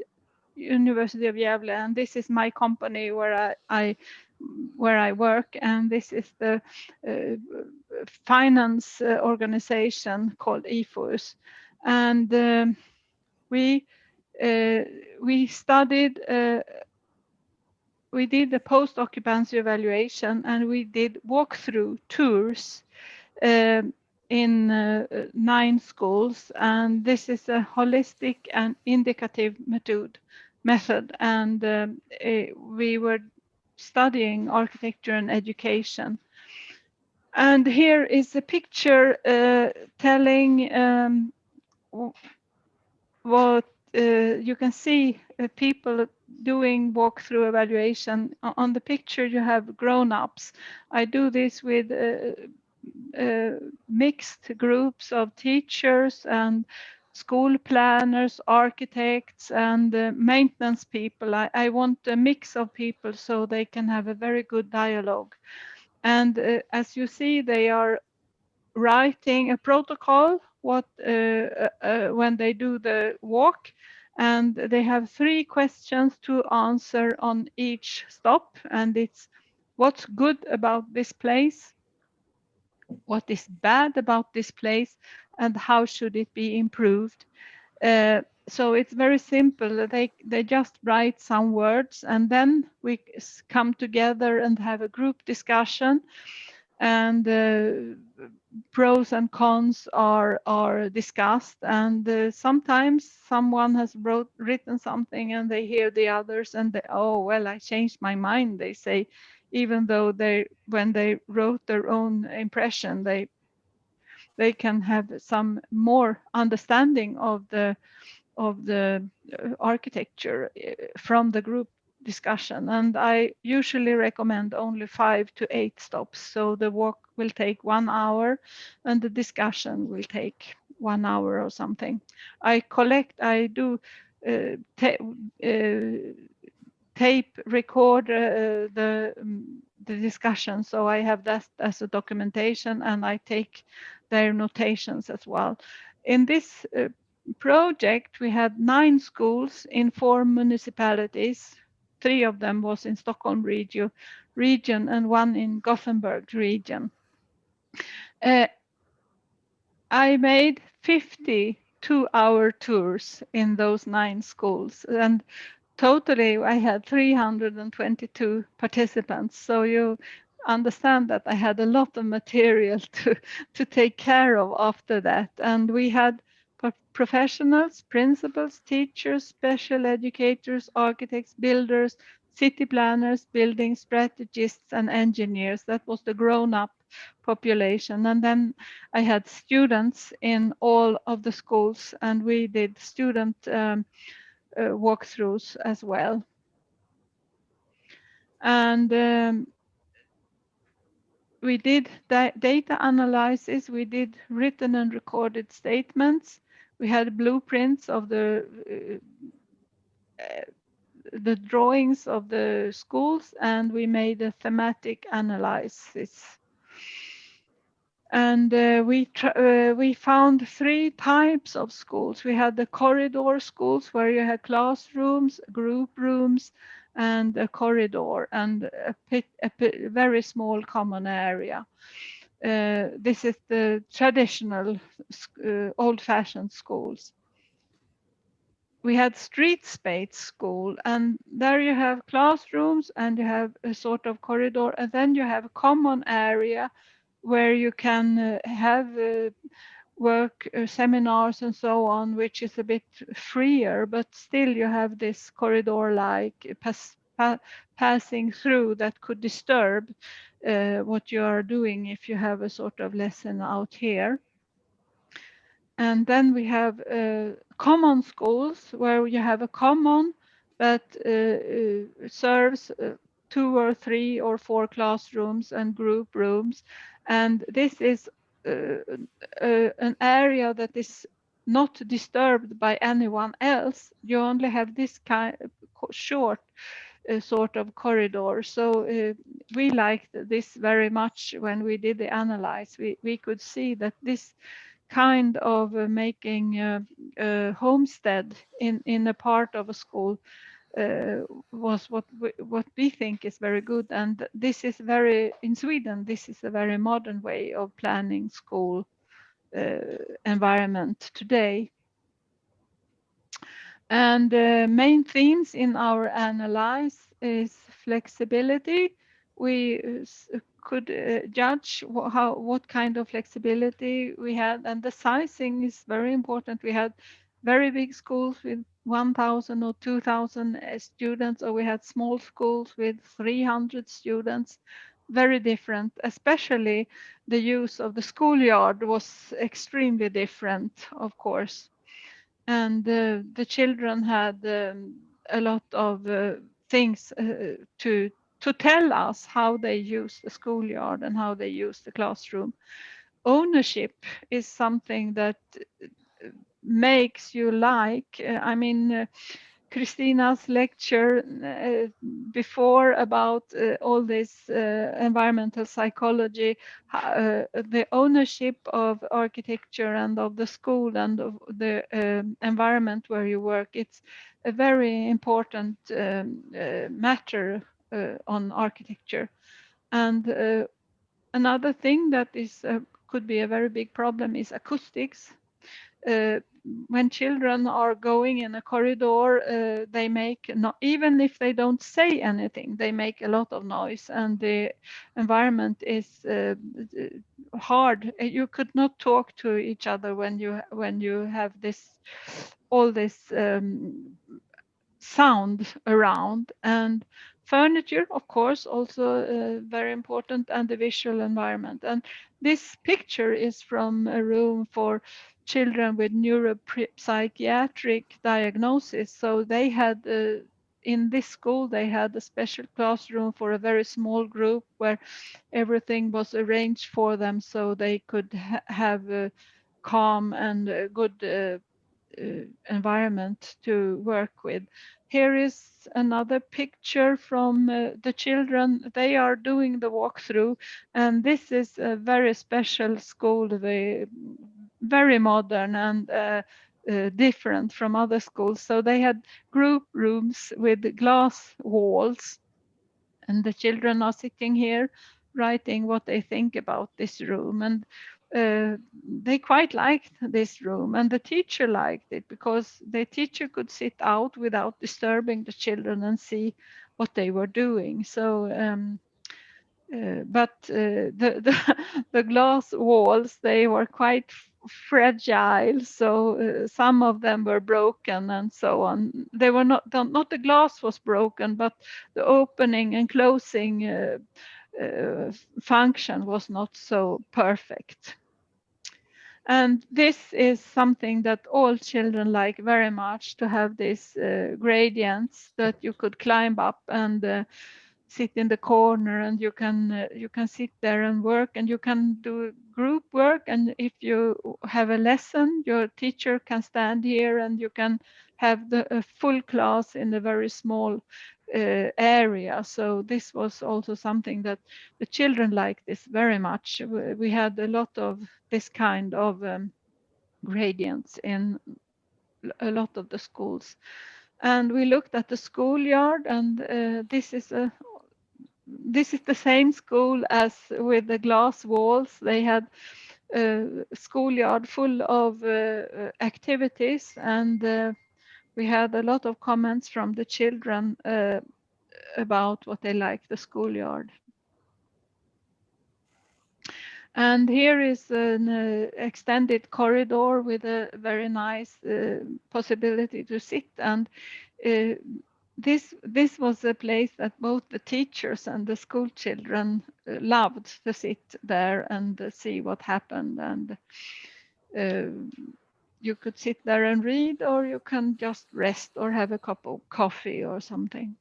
University of Gävle, and this is my company where I work, and this is the finance organization called IFOS, and we studied. We did the post-occupancy evaluation, and we did walkthrough tours in 9 schools, and this is a holistic and indicative method, and we were studying architecture and education. And here is a picture telling what you can see people doing walkthrough evaluation. On the picture you have grown-ups. I do this with mixed groups of teachers and school planners, architects, and maintenance people. I want a mix of people so they can have a very good dialogue. And as you see, they are writing a protocol when they do the walk, and they have 3 questions to answer on each stop, and it's what's good about this place, what is bad about this place, and how should it be improved. So it's very simple. They just write some words, and then we come together and have a group discussion, and pros and cons are discussed, and sometimes someone has written something and they hear the others and they, oh well, I changed my mind, they say, even though when they wrote their own impression, they can have some more understanding of the architecture from the group discussion. And I usually recommend only 5 to 8 stops. So the walk will take 1 hour and the discussion will take 1 hour or something. I do tape record the discussion. So I have that as a documentation, and I take their notations as well. In this project, we had 9 schools in 4 municipalities. 3 of them was in Stockholm region and 1 in Gothenburg region. I made 50 2-hour tours in those 9 schools, and totally I had 322 participants. So you understand that I had a lot of material to take care of after that. And we had professionals, principals, teachers, special educators, architects, builders, city planners, building strategists, and engineers. That was the grown-up population. And then I had students in all of the schools, and we did student walkthroughs as well. And we did data analysis, we did written and recorded statements, we had blueprints of the drawings of the schools, and we made a thematic analysis. And we found 3 types of schools. We had the corridor schools where you had classrooms, group rooms, and a corridor, and a very small common area. This is the traditional old-fashioned schools. we had street space school, and there you have classrooms and you have a sort of corridor, and then you have a common area where you can have work seminars and so on, which is a bit freer, but still you have this corridor like passing through that could disturb what you are doing if you have a sort of lesson out here. And then we have common schools where you have a common that serves 2 or 3 or 4 classrooms and group rooms. And this is an area that is not disturbed by anyone else. You only have this kind of short sort of corridor. So we liked this very much when we did the analyze. We could see that this kind of making a homestead in a part of a school was what we think is very good. And this is very, in Sweden, this is a very modern way of planning school environment today. And the main themes in our analyze is flexibility. We could judge what kind of flexibility we had, and the sizing is very important. We had very big schools with 1,000 or 2,000 students, or we had small schools with 300 students. Very different, especially the use of the schoolyard was extremely different, of course. And the children had a lot of things to tell us how they use the schoolyard and how they use the classroom. Ownership is something that makes you like, I mean, Kristina's lecture before about all this environmental psychology, the ownership of architecture and of the school and of the environment where you work. It's a very important matter on architecture. And another thing that is could be a very big problem is acoustics. When children are going in a corridor, they make, even if they don't say anything, they make a lot of noise, and the environment is hard. You could not talk to each other when you have all this sound around. And furniture, of course, also very important, and the visual environment. And this picture is from a room for children with neuropsychiatric diagnosis. So they had in this school, they had a special classroom for a very small group where everything was arranged for them so they could have a calm and a good environment to work with. Here is another picture from the children. They are doing the walkthrough, and this is a very special school, very modern and different from other schools. So they had group rooms with glass walls, and the children are sitting here writing what they think about this room. And they quite liked this room, and the teacher liked it because the teacher could sit out without disturbing the children and see what they were doing. So but the glass walls, they were quite fragile, so some of them were broken and so on. They were not the glass was broken, but the opening and closing function was not so perfect. And this is something that all children like very much, to have these gradients that you could climb up and sit in the corner, and you can sit there and work, and you can do group work. And if you have a lesson, your teacher can stand here, and you can have a full class in a very small area. So this was also something that the children liked this very much. We had a lot of this kind of gradients in a lot of the schools. And we looked at the schoolyard, and this is the same school as with the glass walls. They had a schoolyard full of activities, and we had a lot of comments from the children about what they like the schoolyard. And here is an extended corridor with a very nice possibility to sit. And this was a place that both the teachers and the school children loved to sit there and see what happened. And you could sit there and read, or you can just rest or have a cup of coffee or something.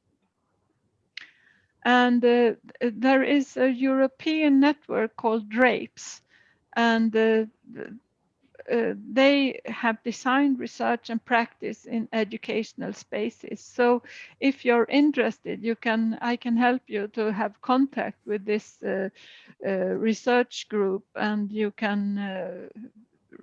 And there is a European network called DRAPES, and they have designed research and practice in educational spaces. So if you're interested, I can help you to have contact with this research group, and you can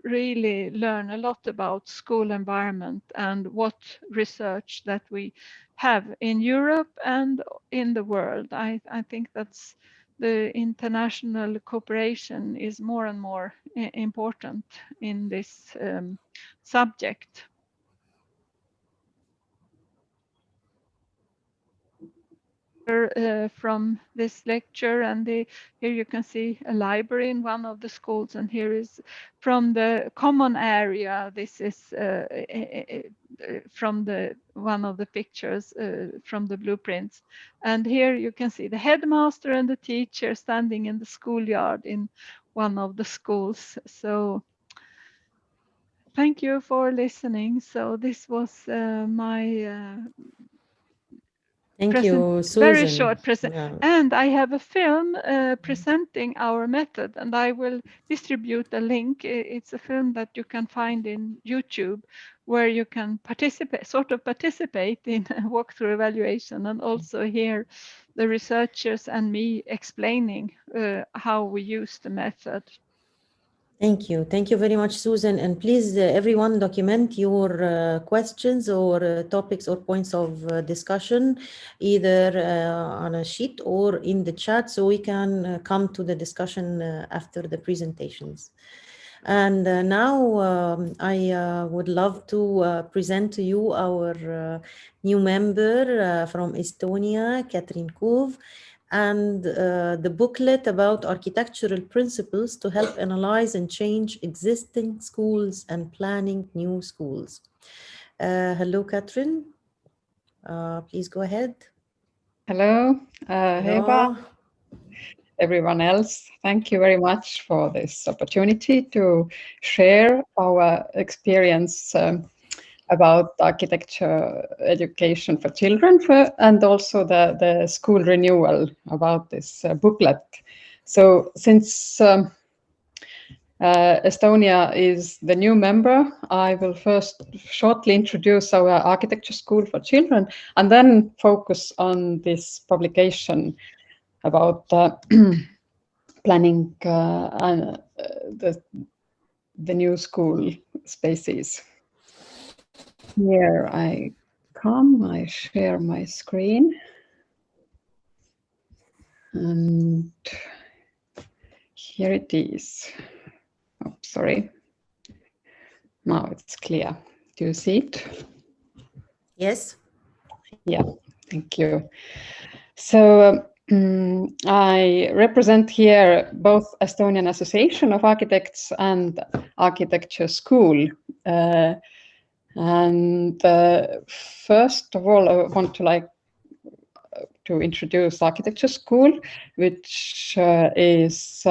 really learn a lot about school environment and what research that we have in Europe and in the world. I think that's the international cooperation is more and more important in this subject. From this lecture, and here you can see a library in one of the schools, and here is from the common area. This is from the one of the pictures from the blueprints, and here you can see the headmaster and the teacher standing in the schoolyard in one of the schools. So thank you for listening. So this was my Thank you, Susan. very short present. Yeah. And I have a film presenting our method, and I will distribute a link. It's a film that you can find in YouTube, where you can participate in a walkthrough evaluation, and also hear the researchers and me explaining how we use the method. Thank you. Thank you very much, Susan. And please, everyone, document your questions or topics or points of discussion, either on a sheet or in the chat, so we can come to the discussion after the presentations. And now I would love to present to you our new member from Estonia, Katrin Koov, and the booklet about architectural principles to help analyze and change existing schools and planning new schools. Hello, Katrin. Please go ahead. Hello, Heba, everyone else. Thank you very much for this opportunity to share our experience about architecture education for children and also the school renewal about this booklet. So since Estonia is the new member, I will first shortly introduce our architecture school for children and then focus on this publication about planning the new school spaces. Here I come, I share my screen. And here it is. Oh, sorry. Now it's clear. Do you see it? Yes. Yeah, thank you. So I represent here both Estonian Association of Architects and Architecture School. And first of all, I want to introduce Architecture School, which is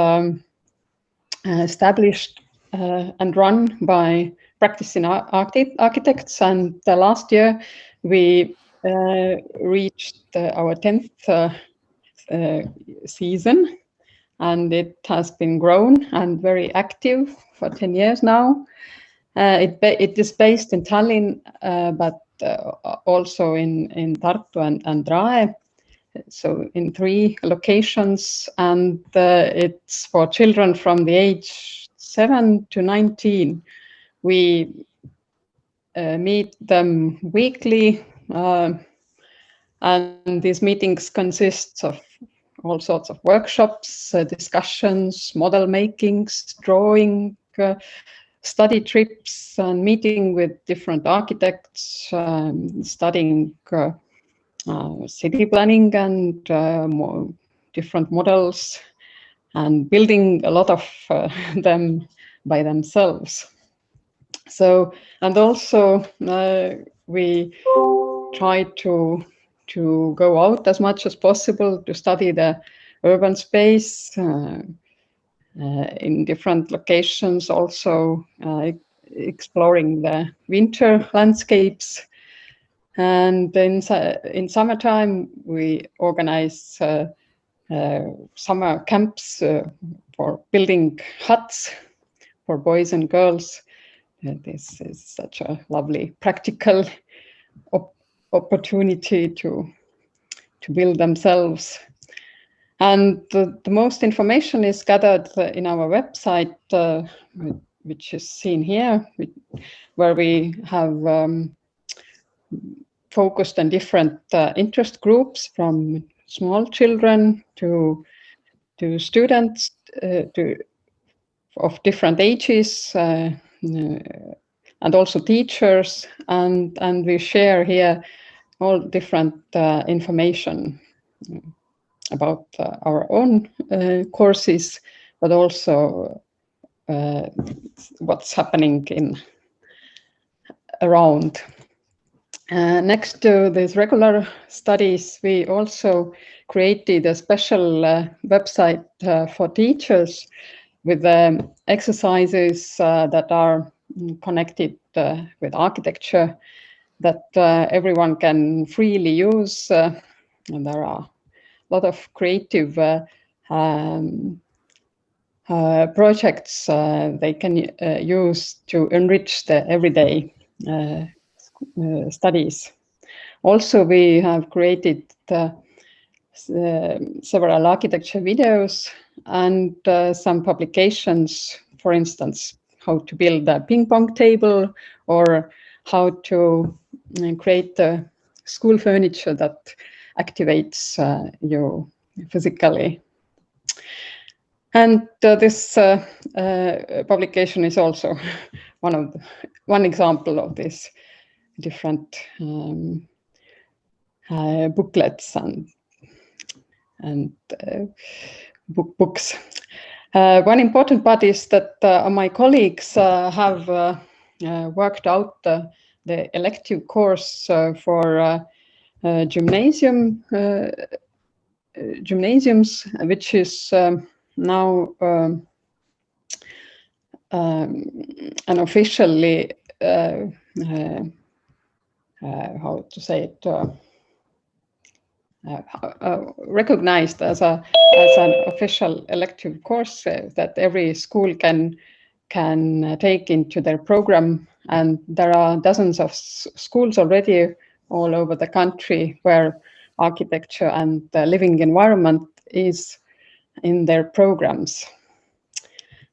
established and run by practicing architects. And last year we reached our 10th season, and it has been grown and very active for 10 years now. It is based in Tallinn, but also in Tartu and Rae, so in 3 locations, and it's for children from the age 7 to 19. We meet them weekly, and these meetings consist of all sorts of workshops, discussions, model makings, drawing, study trips and meeting with different architects, studying city planning and different models, and building a lot of them by themselves. So, and also we try to go out as much as possible to study the urban space in different locations, also exploring the winter landscapes. And in summertime, we organize summer camps for building huts for boys and girls. This is such a lovely practical opportunity to build themselves. And the most information is gathered in our website, which is seen here, where we have focused on different interest groups, from small children to students of different ages, and also teachers, and we share here all different information about our own courses, but also what's happening around. Next to these regular studies, we also created a special website for teachers with exercises that are connected with architecture, that everyone can freely use. And there are a lot of creative projects they can use to enrich the everyday studies. Also, we have created several architecture videos and some publications, for instance, how to build a ping pong table, or how to create the school furniture that activates you physically. And this publication is also one example of this different booklets and books. One important part is that my colleagues have worked out the elective course for gymnasiums, which is now an officially how to say it, recognized as an official elective course that every school can take into their program. And there are dozens of schools already all over the country where architecture and the living environment is in their programs.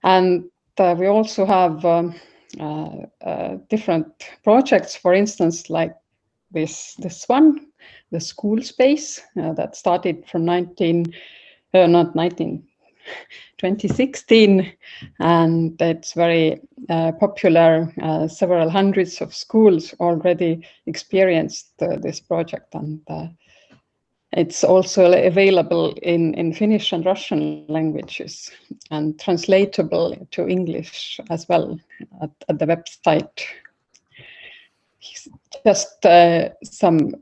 And we also have different projects, for instance, like this one, the school space that started from 2016, and it's very popular. Several hundreds of schools already experienced this project, and it's also available in Finnish and Russian languages, and translatable to English as well at the website. Just some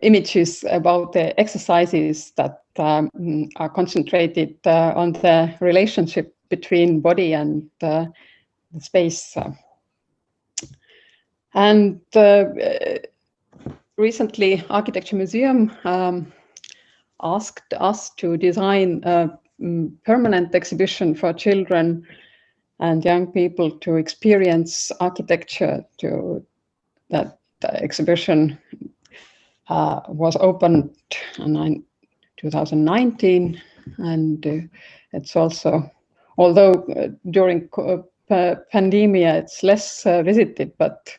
images about the exercises that are concentrated on the relationship between body and the space. And recently, Architecture Museum asked us to design a permanent exhibition for children and young people to experience architecture. That exhibition was opened in 2019, and it's also, although during pandemic it's less visited, but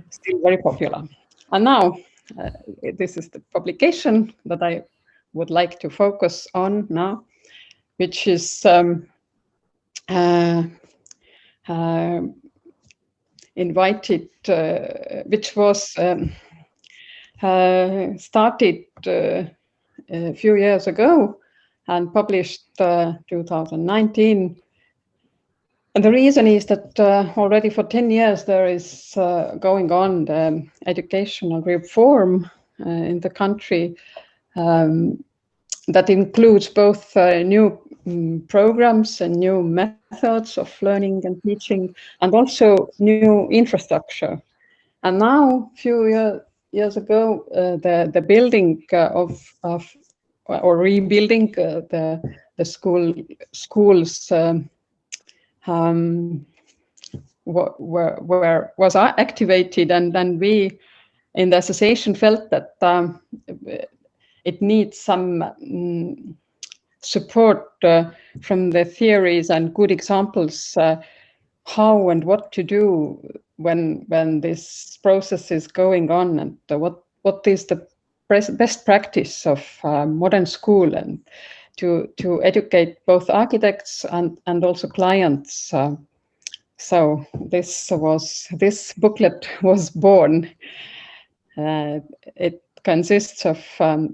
still very popular. And now this is the publication that I would like to focus on now, which is invited, which was started a few years ago and published 2019. And the reason is that already for 10 years there is going on the educational reform in the country that includes both new programs and new methods of learning and teaching, and also new infrastructure. And now, a few years ago, the building or rebuilding the schools was activated, and then we in the association felt that it needs some support from the theories and good examples how and what to do when this process is going on, and what is the best practice of modern school, and to educate both architects and also clients. So this booklet was born. It consists of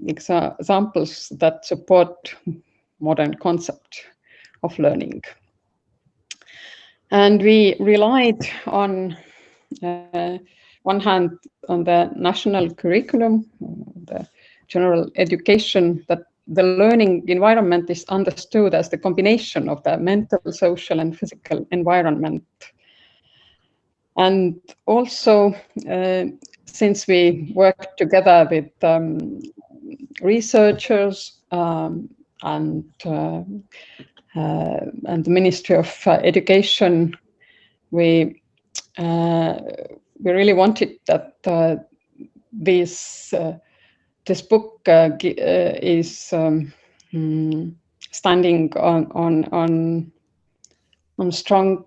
examples that support modern concept of learning. And we relied on one hand on the national curriculum, the general education, that the learning environment is understood as the combination of the mental, social, and physical environment. And also, since we work together with researchers and the Ministry of Education, we really wanted that this book is standing on strong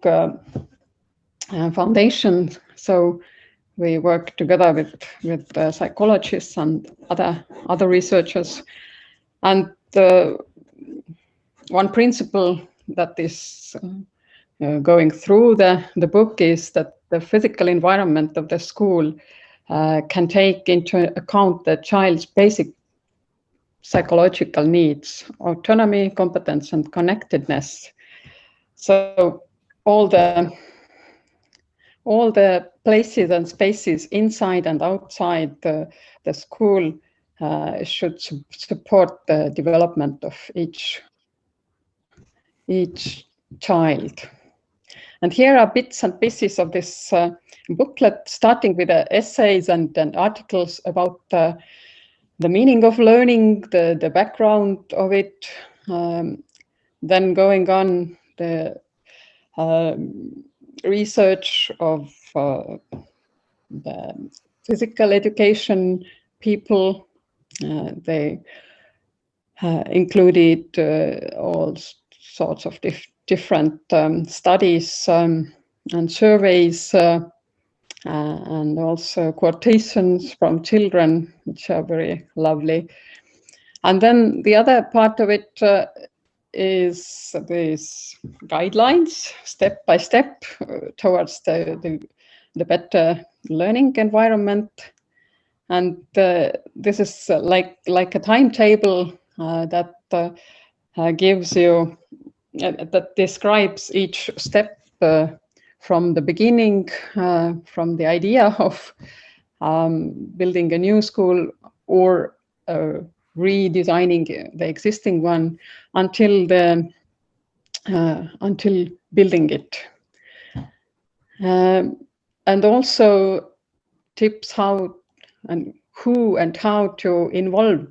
foundation. So we work together with psychologists and other researchers, and one principle that is going through the book is that the physical environment of the school can take into account the child's basic psychological needs: autonomy, competence, and connectedness. So all the places and spaces inside and outside the school should support the development of each child. And here are bits and pieces of this booklet, starting with the essays and articles about the meaning of learning, the background of it, then going on the research of the physical education people. They included all sorts of different studies and surveys, and also quotations from children, which are very lovely. And then the other part of it is these guidelines, step by step, towards the better learning environment. And this is like a timetable that gives you, that describes each step from the beginning, from the idea of building a new school or redesigning the existing one until building it, and also tips how and who and how to involve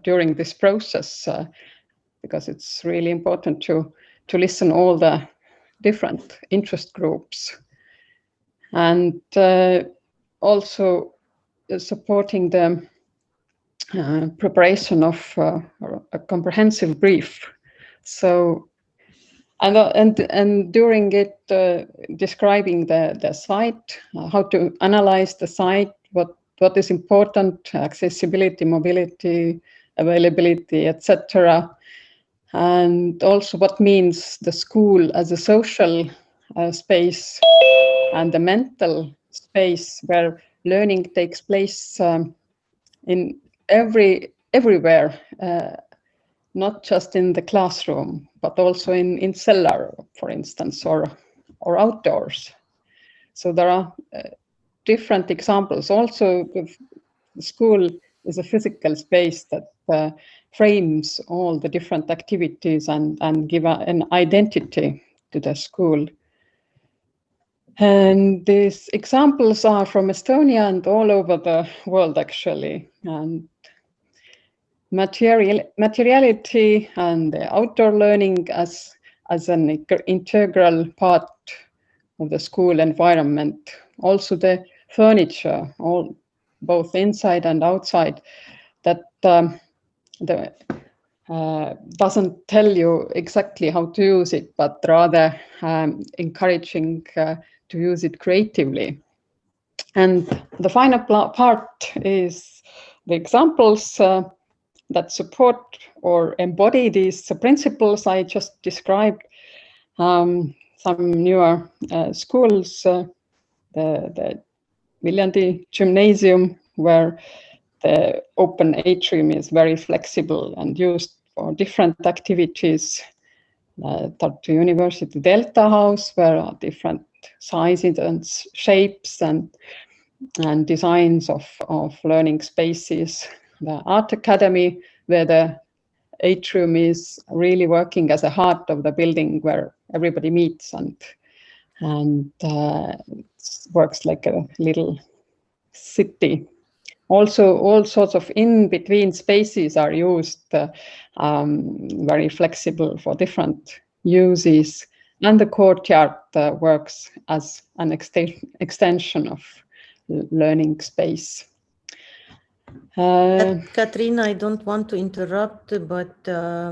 during this process, because it's really important to listen all the different interest groups, and also supporting the preparation of a comprehensive brief. So, and during it, describing the site, how to analyze the site, what is important, accessibility, mobility, availability, etc. and also what means the school as a social space and the mental space where learning takes place in everywhere, not just in the classroom, but also in cellar, for instance, or outdoors. So there are different examples. Also, the school is a physical space that frames all the different activities and give an identity to the school. And these examples are from Estonia and all over the world, actually. And materiality and the outdoor learning as an integral part of the school environment. Also the furniture, both inside and outside, that doesn't tell you exactly how to use it, but rather encouraging to use it creatively. And the final part is the examples that support or embody these principles I just described. Some newer schools, the Viljandi Gymnasium, where the open atrium is very flexible and used for different activities. Tartu University Delta House, where are different sizes and shapes and designs of learning spaces. The Art Academy, where the atrium is really working as a heart of the building where everybody meets and works like a little city. Also, all sorts of in-between spaces are used, very flexible for different uses. And the courtyard works as an extension of learning space. Katrin, I don't want to interrupt, but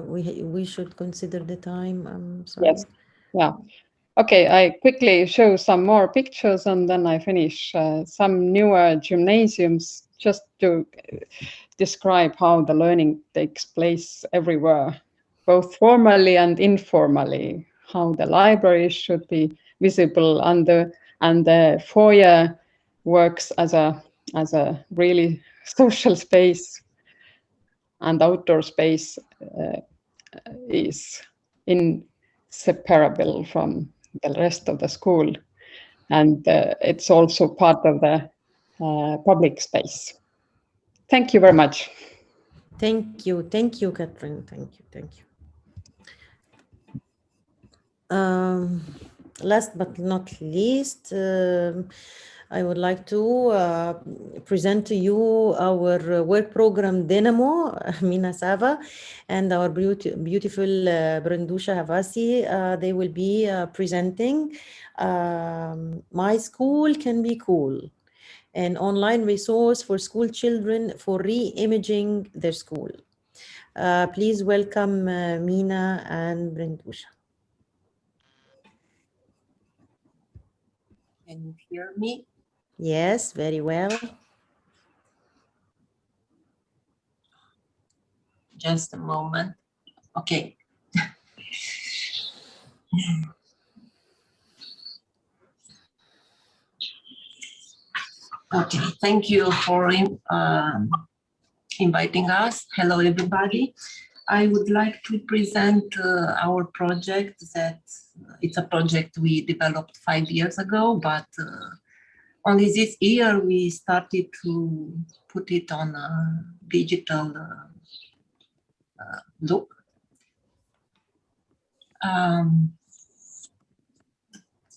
we should consider the time. I'm sorry. Yes. Yeah. Okay, I quickly show some more pictures and then I finish some newer gymnasiums just to describe how the learning takes place everywhere, both formally and informally, how the libraries should be visible and the foyer works as a really social space, and outdoor space is inseparable from the rest of the school, and it's also part of the public space. Thank you very much. Thank you, Katrin. Thank you. Last but not least, I would like to present to you our work program Dynamo, Mina, Sava, and our beautiful Brindusa, Havasi. They will be presenting My School Can Be Cool, an online resource for school children for re-imaging their school. Please welcome Mina and Brindusa. Can you hear me? Yes, very well. Just a moment. Okay. Okay, thank you for inviting us. Hello, everybody. I would like to present our project. It's a project we developed 5 years ago, but only this year we started to put it on a digital look.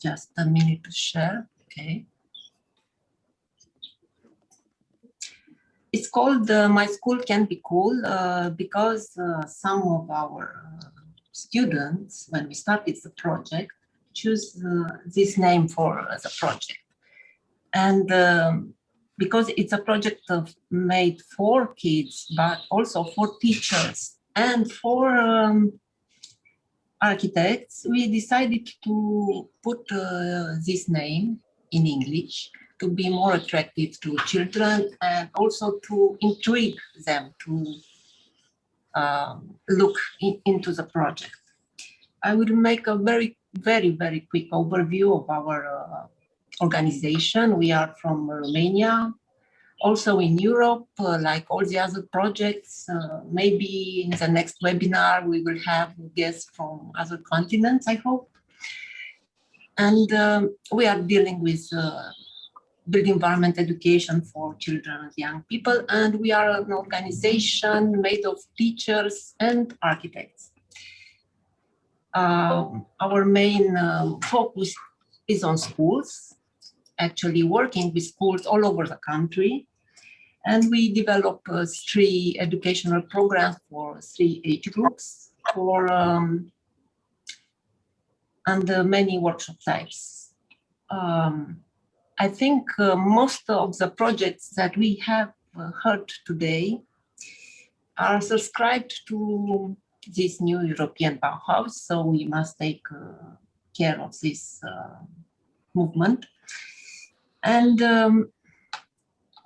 Just a minute to share. Okay. It's called My School Can Be Cool because some of our students, when we started the project, choose this name for the project. And because it's a project made for kids, but also for teachers and for architects, we decided to put this name in English to be more attractive to children and also to intrigue them to look into the project. I will make a very quick overview of our organization. We are from Romania, also in Europe, like all the other projects. Maybe in the next webinar, we will have guests from other continents, I hope. And we are dealing with built environment education for children and young people. And we are an organization made of teachers and architects. Our main focus is on schools, actually working with schools all over the country. And we develop 3 educational programs for 3 age groups and many workshop types. I think most of the projects that we have heard today are subscribed to this new European Bauhaus, so we must take care of this movement. And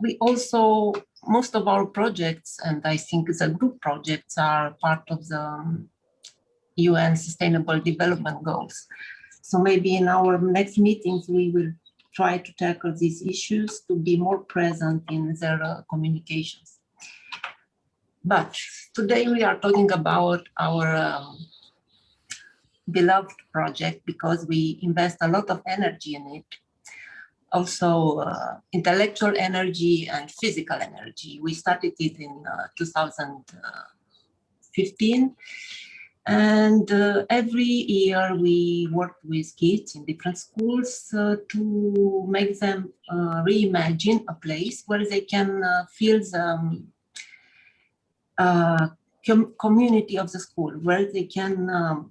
we also, most of our projects, and I think the group projects, are part of the UN Sustainable Development Goals. So maybe in our next meetings, we will try to tackle these issues to be more present in their communications. But today we are talking about our beloved project because we invest a lot of energy in it. Also intellectual energy and physical energy. We started it in 2015. And every year we work with kids in different schools to make them reimagine a place where they can feel the community of the school, where they can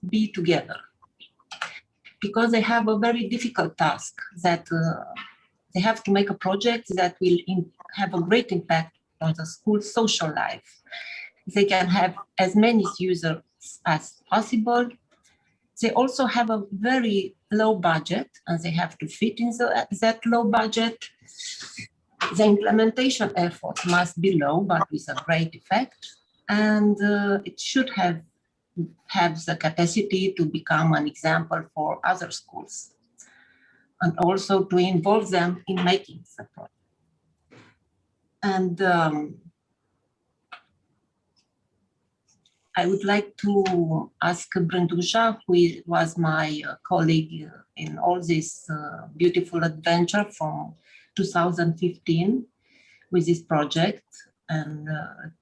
be together. Because they have a very difficult task that they have to make a project that will have a great impact on the school's social life. They can have as many users as possible. They also have a very low budget and they have to fit in that low budget. The implementation effort must be low, but with a great effect. And it should have the capacity to become an example for other schools and also to involve them in making the project. And I would like to ask Brindusa, who was my colleague in all this beautiful adventure from 2015 with this project, and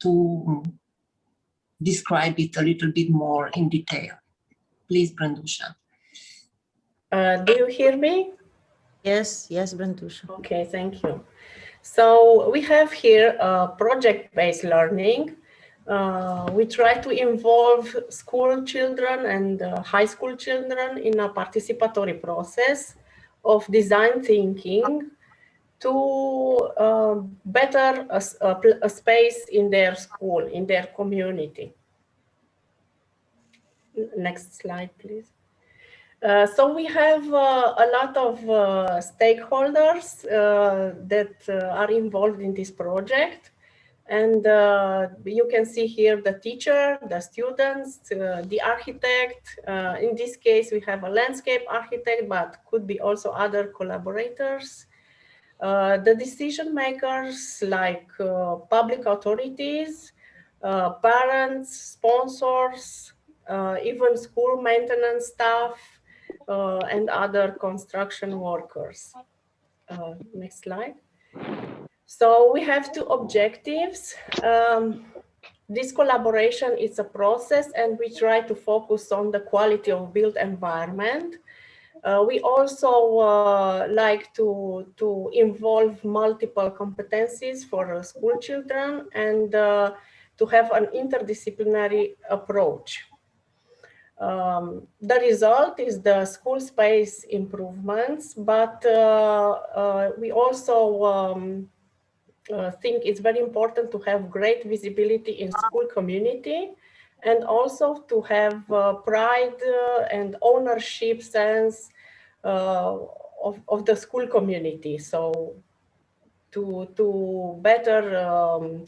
to describe it a little bit more in detail. Please, Brindusa. Do you hear me? Yes, Brindusa. Okay, thank you. So we have here project-based learning. We try to involve school children and high school children in a participatory process of design thinking to better a space in their school, in their community. Next slide, please. So we have a lot of stakeholders that are involved in this project. And you can see here the teacher, the students, the architect. In this case, we have a landscape architect, but could be also other collaborators. The decision makers like public authorities, parents, sponsors, even school maintenance staff, and other construction workers. Next slide. So we have 2 objectives. This collaboration is a process and we try to focus on the quality of built environment. We also like to involve multiple competencies for school children and to have an interdisciplinary approach. The result is the school space improvements, but we also think it's very important to have great visibility in school community and also to have pride and ownership sense of the school community. So to better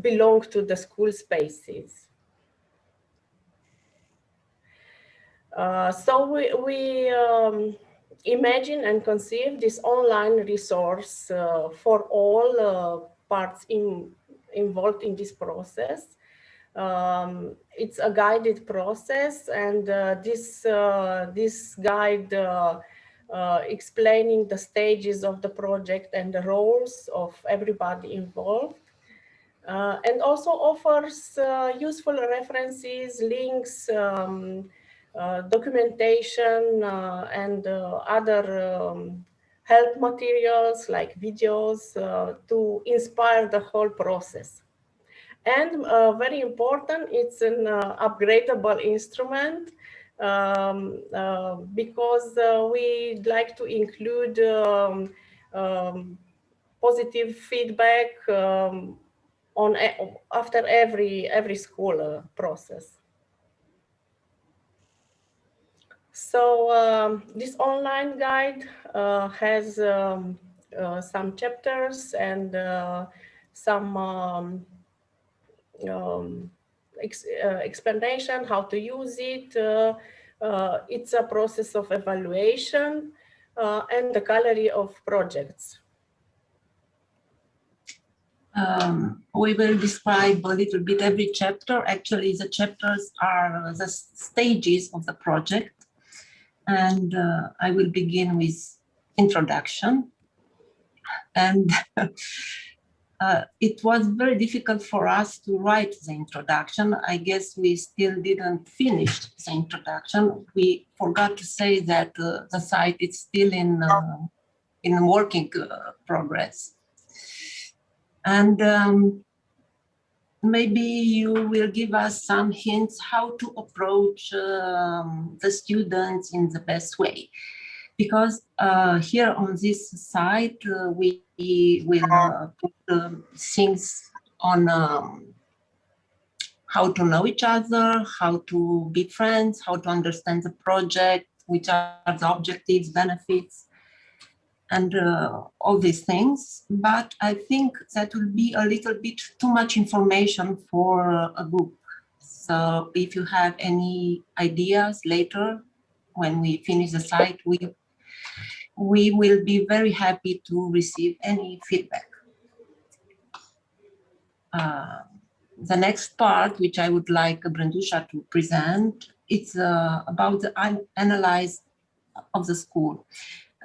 belong to the school spaces. So we imagine and conceive this online resource for all parts involved in this process. It's a guided process, and this guide explaining the stages of the project and the roles of everybody involved. And also offers useful references, links, documentation, and other help materials like videos to inspire the whole process. And very important, it's an upgradable instrument because we'd like to include positive feedback on after every school process. So this online guide has some chapters and some explanation how to use it. It's a process of evaluation and the gallery of projects. We will describe a little bit every chapter. Actually, the chapters are the stages of the project. And I will begin with introduction. And it was very difficult for us to write the introduction. I guess we still didn't finish the introduction. We forgot to say that the site is still in working progress. And maybe you will give us some hints how to approach the students in the best way. Because here on this site, we will put things on how to know each other, how to be friends, how to understand the project, which are the objectives, benefits, and all these things. But I think that will be a little bit too much information for a book. So if you have any ideas later, when we finish the site, we will be very happy to receive any feedback. The next part, which I would like Brindusa to present, it's about the analyze of the school.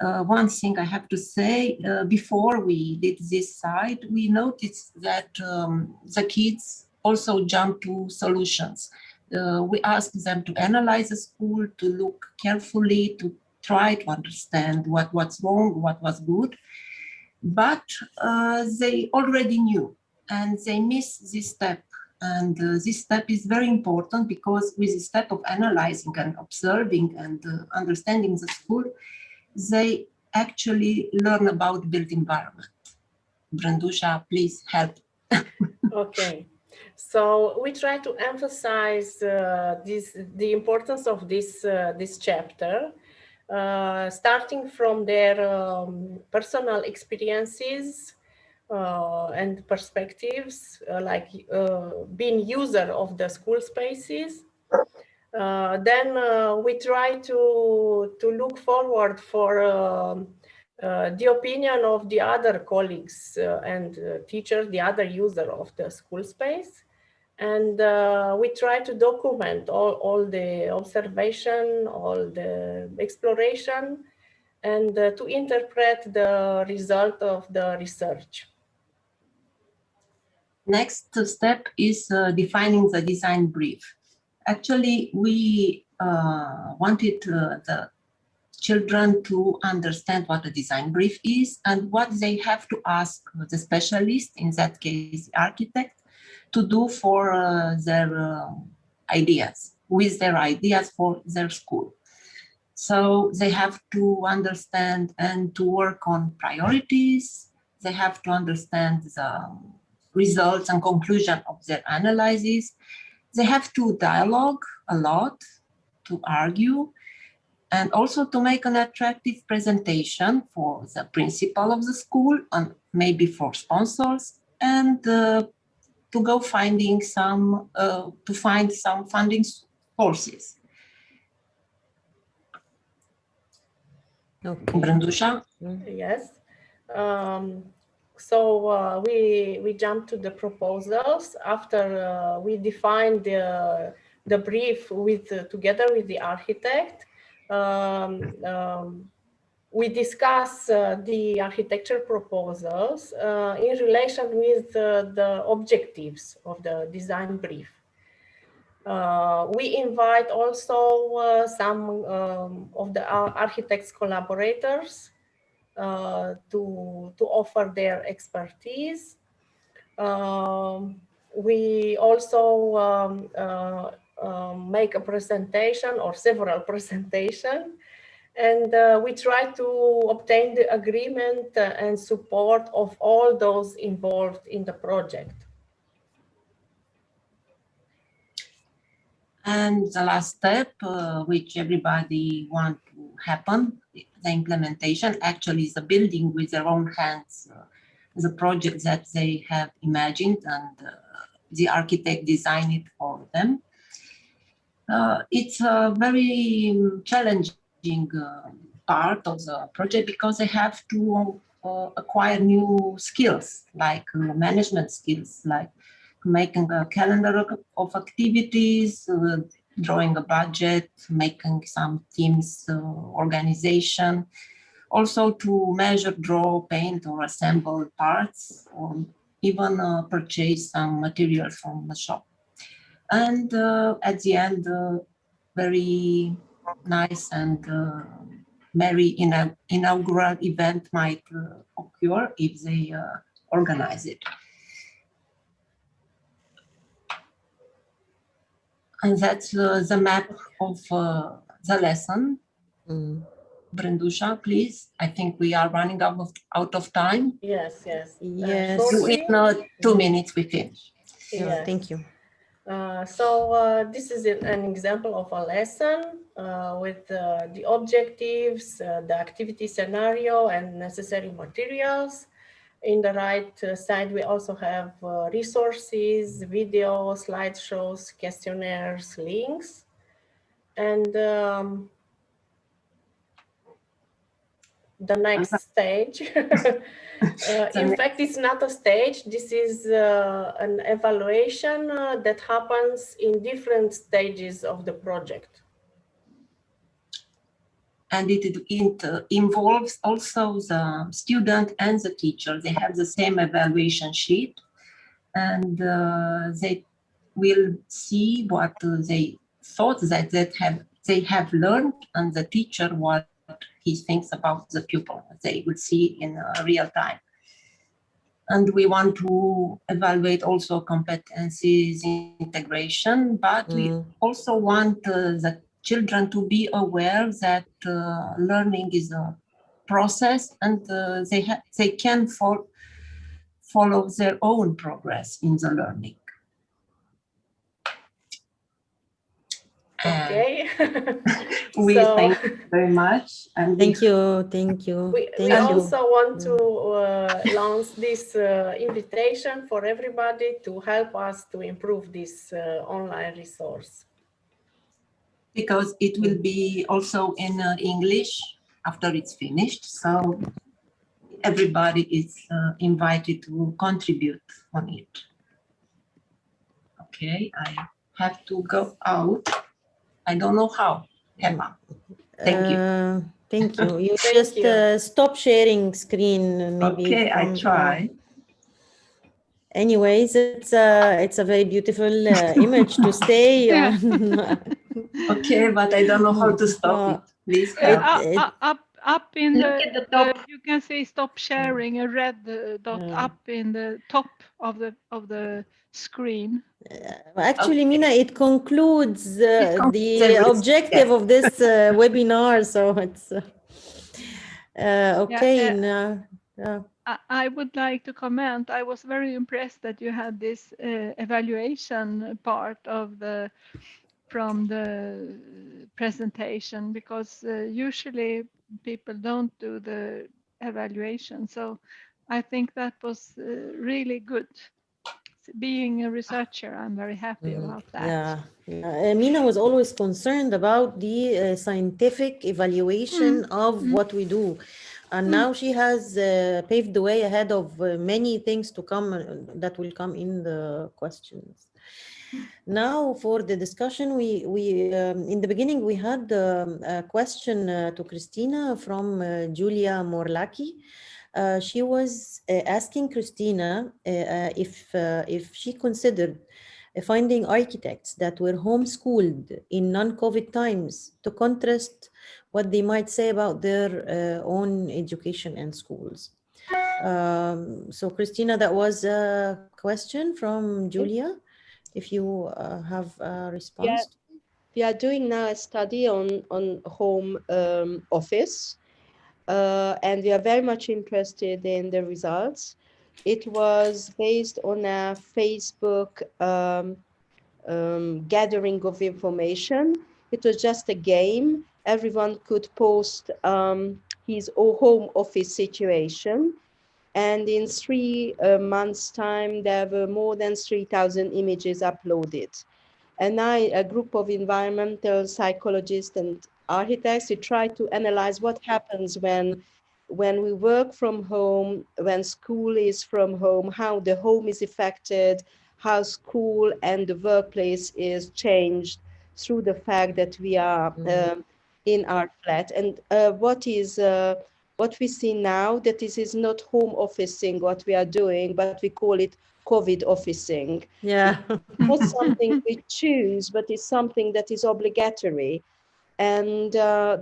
One thing I have to say, before we did this site, we noticed that the kids also jump to solutions. We asked them to analyze the school, to look carefully, to try to understand what's wrong, what was good. But they already knew, and they missed this step. And this step is very important because with the step of analyzing and observing and understanding the school, they actually learn about built environment. Brindusa, please help. Okay, so we try to emphasize the importance of this chapter, starting from their personal experiences and perspectives, like being user of the school spaces. Then we try to look forward for the opinion of the other colleagues and teachers, the other user of the school space. And we try to document all the observation, all the exploration, and to interpret the result of the research. Next step is defining the design brief. Actually, we wanted the children to understand what a design brief is and what they have to ask the specialist, in that case, the architect, to do for their ideas, with their ideas for their school. So they have to understand and to work on priorities. They have to understand the results and conclusion of their analysis. They have to dialogue a lot, to argue, and also to make an attractive presentation for the principal of the school and maybe for sponsors, and to go finding some to find some funding sources. Okay. Brindusa? Yes. So we jumped to the proposals after we defined the brief together with the architect. We discuss the architecture proposals in relation with the objectives of the design brief. We invite also some of the architects' collaborators to offer their expertise. We also make a presentation or several presentations, and we try to obtain the agreement and support of all those involved in the project. And the last step, which everybody want to happen, the implementation, actually is the building with their own hands, the project that they have imagined and the architect designed it for them. It's a very challenging part of the project because they have to acquire new skills, like management skills, like making a calendar of activities, drawing a budget, making some teams organization, also to measure, draw, paint, or assemble parts, or even purchase some materials from the shop. And at the end, very nice and merry inaugural event might occur if they organize it. And that's the map of the lesson. Brindusa, please. I think we are running out of time. Yes, yes. Yes. Shortly. In 2 minutes we finish. Yes. Thank you. So this is an example of a lesson with the objectives, the activity scenario, and necessary materials. In the right side, we also have resources, video, slideshows, questionnaires, links. And the next stage, in fact, it's not a stage. This is an evaluation that happens in different stages of the project. And it involves also the student and the teacher. They have the same evaluation sheet, and they will see what they thought that they have learned, and the teacher what he thinks about the pupil. They will see in real time. And we want to evaluate also competencies integration, but we also want the children to be aware that learning is a process, and they can follow their own progress in the learning. Okay. We thank you very much. And Thank you. Thank you. We also want to launch this invitation for everybody to help us to improve this online resource. Because it will be also in English after it's finished. So everybody is invited to contribute on it. Okay, I have to go out. I don't know how. Heba. Thank you. Thank you. You Thank just you. stop sharing screen. Maybe Okay, I try. Anyways, it's a very beautiful image to stay on. Okay, but I don't know how to stop it. Please help. Up in Look at the top. you can see stop sharing, a red dot up in the top of the screen. Actually, Mina, it concludes the everything. objective of this webinar, so it's okay. I would like to comment. I was very impressed that you had this evaluation part of from the presentation, because usually people don't do the evaluation. So I think that was really good. being a researcher, I'm very happy about that. Yeah, yeah. Mina was always concerned about the scientific evaluation of what we do. And now she has paved the way ahead of many things to come that will come in the questions. Now for the discussion, we in the beginning, we had a question to Krisztina from Julia Morlaki. She was asking Krisztina if she considered finding architects that were homeschooled in non-COVID times to contrast what they might say about their own education and schools. So Krisztina, that was a question from Julia. If you have a response. We are doing now a study on home office, and we are very much interested in the results. It was based on a Facebook gathering of information. It was just a game. Everyone could post his home office situation. And in 3 months' time, there were more than 3,000 images uploaded. And a group of environmental psychologists and architects, we try to analyze what happens when we work from home, when school is from home, how the home is affected, how school and the workplace is changed through the fact that we are in our flat. And what we see now, that this is not home officing what we are doing, but we call it COVID officing. Yeah. Not something we choose, but it's something that is obligatory. And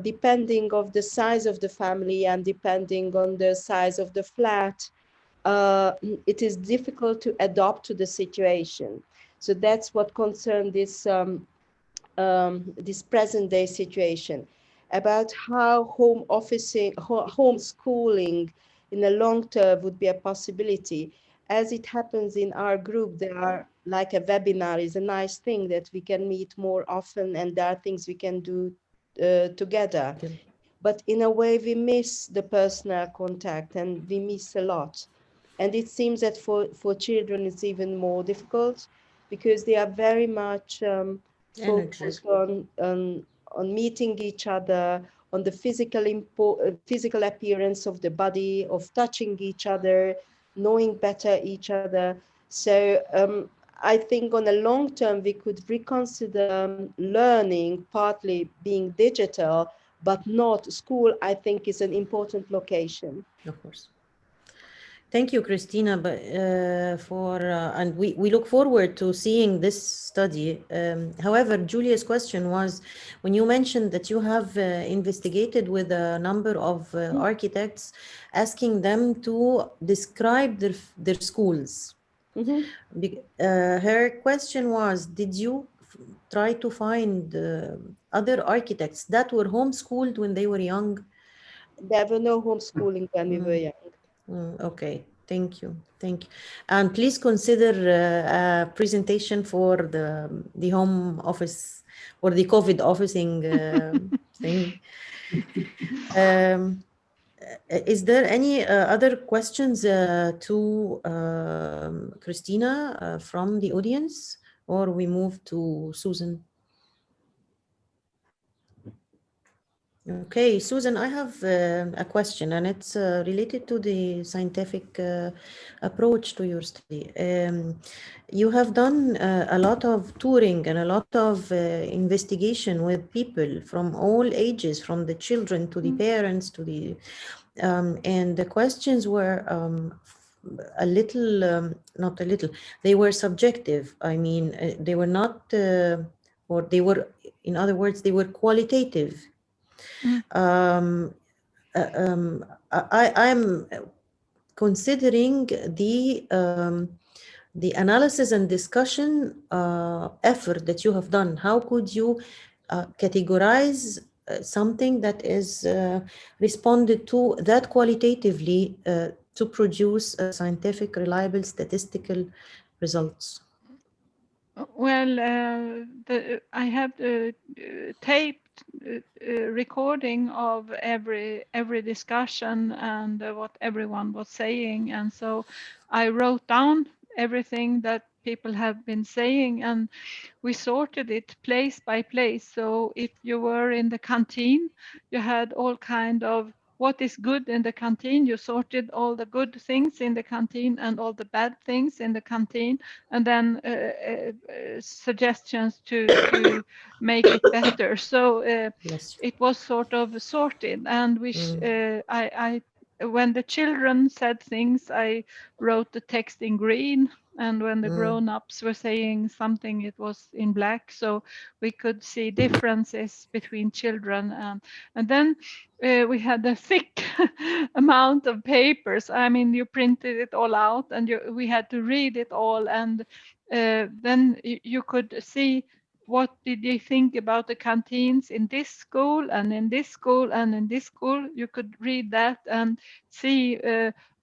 depending of the size of the family and depending on the size of the flat, it is difficult to adapt to the situation. So that's what concerns this present day situation, about how homeschooling in the long term would be a possibility. As it happens in our group, there are like a webinar is a nice thing that we can meet more often, and there are things we can do together. But in a way, we miss the personal contact, and we miss a lot. And it seems that for children, it's even more difficult because they are very much focused on meeting each other, on the physical appearance of the body, of touching each other, knowing better each other. So I think on a long term, we could reconsider learning partly being digital, but not school. I think is an important location. Of course. Thank you, Krisztina, and we look forward to seeing this study. However, Julia's question was, when you mentioned that you have investigated with a number of architects, asking them to describe their schools. Her question was, did you try to find other architects that were homeschooled when they were young? There were no homeschooling when we were young. Okay, thank you. And please consider a presentation for the home office or the COVID officing thing. Is there any other questions to Krisztina from the audience, or we move to Susan? Okay, Susan, I have a question, and it's related to the scientific approach to your study. You have done a lot of touring and a lot of investigation with people from all ages, from the children to the parents to the, and the questions were a little, not a little, they were subjective. I mean, they were not, or they were, in other words, they were qualitative. I'm considering the analysis and discussion effort that you have done. How could you categorize something that is responded to that qualitatively to produce scientific, reliable, statistical results? Well, I have taped recording of every discussion and what everyone was saying, and so I wrote down everything that people have been saying, and we sorted it place by place. So if you were in the canteen, you had all kind of what is good in the canteen. You sorted all the good things in the canteen and all the bad things in the canteen, and then suggestions to make it better. So Yes. it was sort of sorted, and I when the children said things, I wrote the text in green, and when the grown-ups were saying something, it was in black, so we could see differences between children. And then we had a thick amount of papers. I mean, you printed it all out, and we had to read it all, and then you could see what did you think about the canteens in this school and in this school and in this school. You could read that and see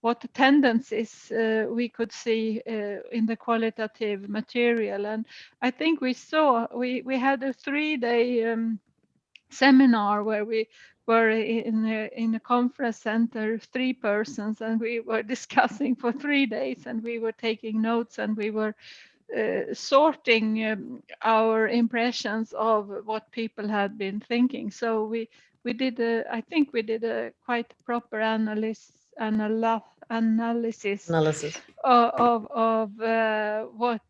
what tendencies we could see in the qualitative material. And I think we had a 3-day seminar where we were in a conference center, 3 persons, and we were discussing for 3 days, and we were taking notes, and we were sorting our impressions of what people had been thinking. So we did I think we did a quite proper analysis of what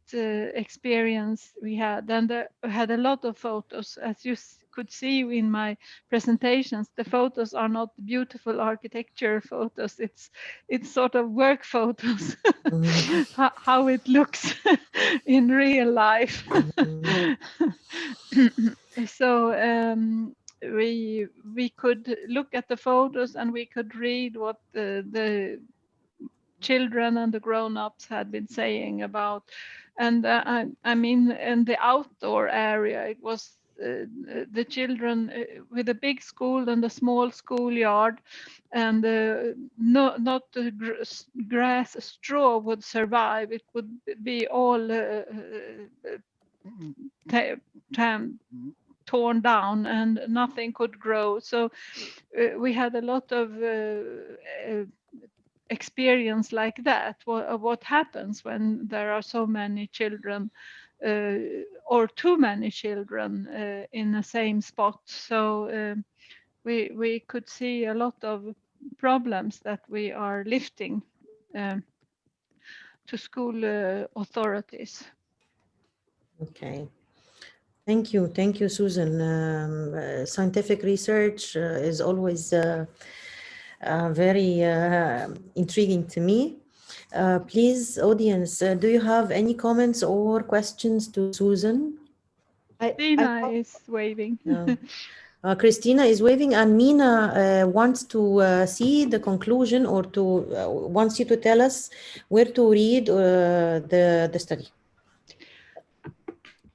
experience we had, and had a lot of photos. As you could see in my presentations, the photos are not beautiful architecture photos. It's sort of work photos, how it looks in real life. So we could look at the photos, and we could read what the children and the grown-ups had been saying about. And I mean, in the outdoor area, it was the children with a big school and a small schoolyard, and not the grass straw would survive. It would be all torn down, and nothing could grow. So we had a lot of experience like that. What happens when there are so many children or too many children in the same spot? So we could see a lot of problems that we are lifting to school authorities. Okay. Thank you, Susan. Scientific research is always very intriguing to me. Please, audience, do you have any comments or questions to Susan? Krisztina is waving. Krisztina is waving, and Mina wants to see the conclusion, or to wants you to tell us where to read the study.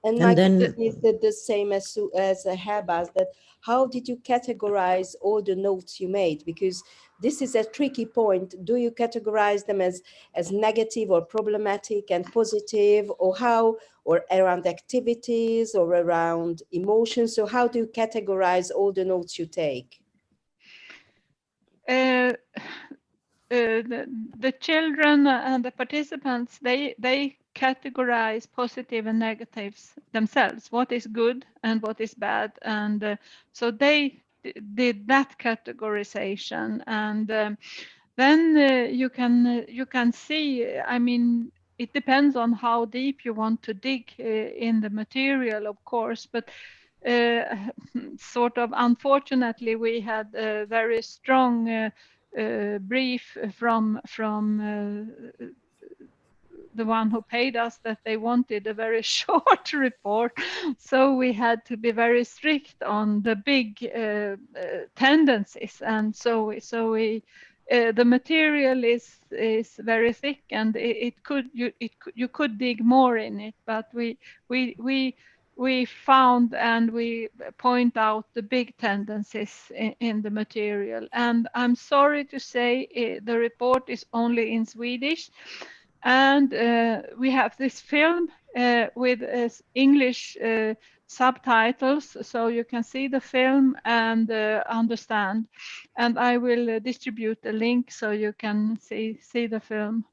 And my question is that the same as Heba's, that how did you categorize all the notes you made? Because this is a tricky point. Do you categorize them as negative or problematic and positive, or how, or around activities or around emotions? So how do you categorize all the notes you take? The children and the participants, they categorize positive and negatives themselves, what is good and what is bad, and so they did that categorization. And then you can see, I mean, it depends on how deep you want to dig in the material, of course, but sort of unfortunately we had a very strong brief from the one who paid us, that they wanted a very short report. So we had to be very strict on the big tendencies. And so we the material is very thick, and you could dig more in it, but we found and we point out the big tendencies in the material. And I'm sorry to say the report is only in Swedish, and we have this film with English subtitles, so you can see the film and understand. And I will distribute the link so you can see the film.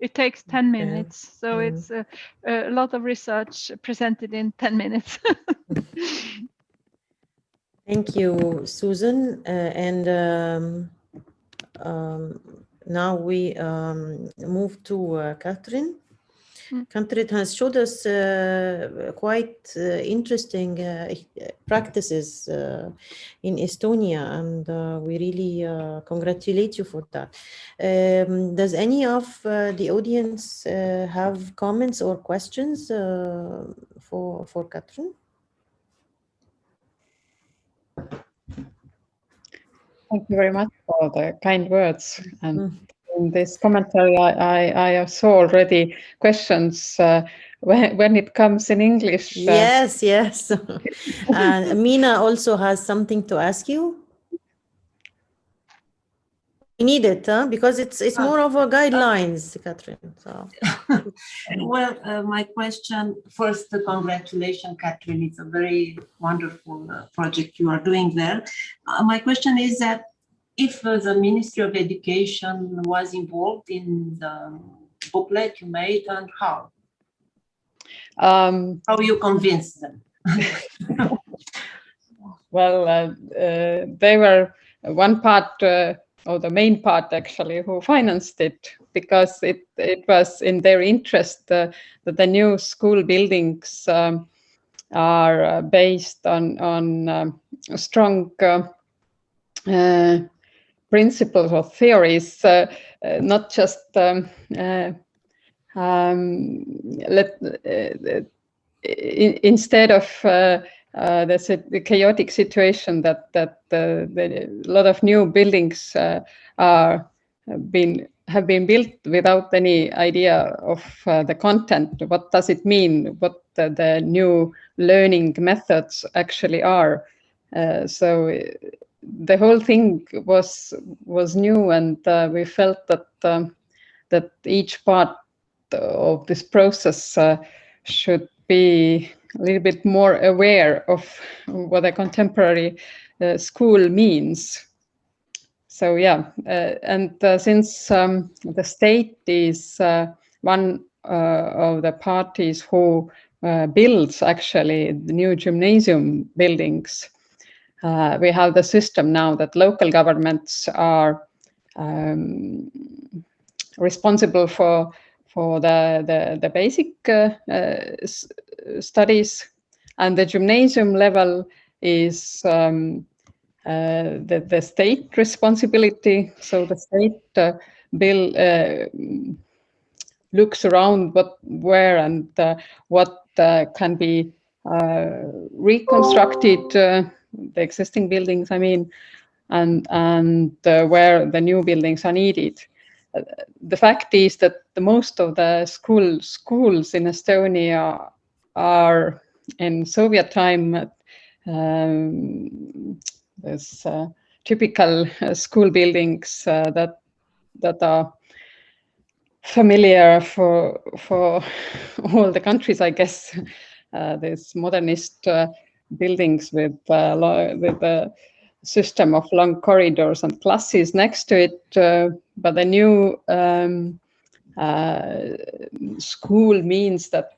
It takes 10 minutes, so it's a lot of research presented in 10 minutes. Thank you, Susan. Now we move to Katrin. Katrin has showed us quite interesting practices in Estonia, and we really congratulate you for that. Does any of the audience have comments or questions for Katrin? Thank you very much for the kind words. And in this commentary, I saw already questions when it comes in English. Yes, yes. And Mina also has something to ask you. We need it, huh? Because it's more of a guidelines, Katrin. So. Well, my question first, congratulations, Katrin. It's a very wonderful project you are doing there. My question is that if the Ministry of Education was involved in the booklet you made, and how you convinced them? Well, they were one part, or the main part actually, who financed it, because it was in their interest that the new school buildings are based on strong principles or theories, not just instead of the chaotic situation that a lot of new buildings have been built without any idea of the content. What does it mean? What the new learning methods actually are? So the whole thing was new, and we felt that each part of this process should be a little bit more aware of what a contemporary school means. So yeah, and since the state is one of the parties who builds actually the new gymnasium buildings, we have the system now that local governments are responsible for the basic studies, and the gymnasium level is the state responsibility. So the state looks around where and what can be reconstructed, the existing buildings, I mean, and where the new buildings are needed. The fact is that the most of the schools in Estonia are in Soviet time. There's typical school buildings that are familiar for all the countries, I guess. There's modernist buildings with a system of long corridors and classes next to it, but the new school means that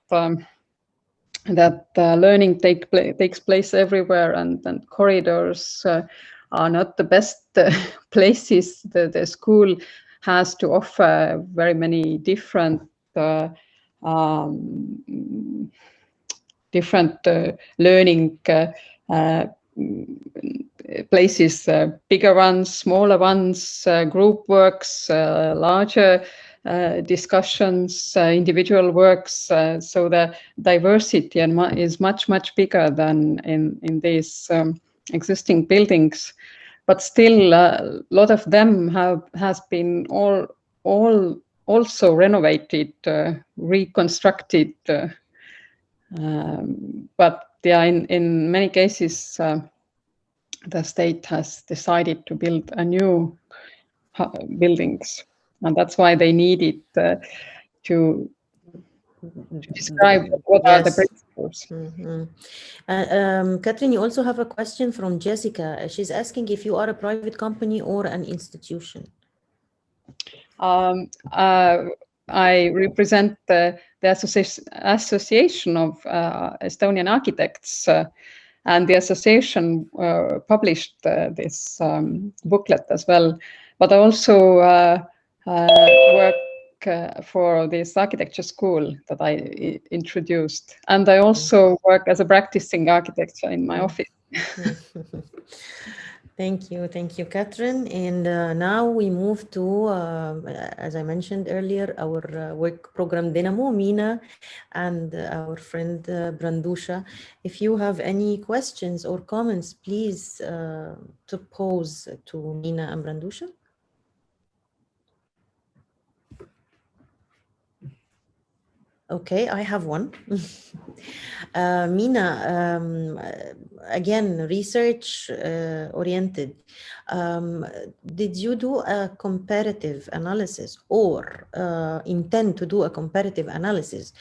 learning takes place everywhere, and corridors are not the best places. The school has to offer very many different learning places, bigger ones, smaller ones, group works, larger discussions, individual works. So the diversity is much bigger than in these existing buildings. But still, a lot of them has been all also renovated, reconstructed. But yeah, in many cases, the state has decided to build a new buildings, and that's why they needed to describe what are the principles. Katrin, you also have a question from Jessica. She's asking if you are a private company or an institution. I represent the Association of Estonian Architects, and the association published this booklet as well. But I also work for this architecture school that I introduced. And I also work as a practicing architect in my office. Thank you, Katrin. And now we move to, as I mentioned earlier, our work program Dynamo, Mina, and our friend Brindusa. If you have any questions or comments, please to pose to Mina and Brindusa. Okay, I have one. Mina, again, research oriented. Did you do a comparative analysis or intend to do a comparative analysis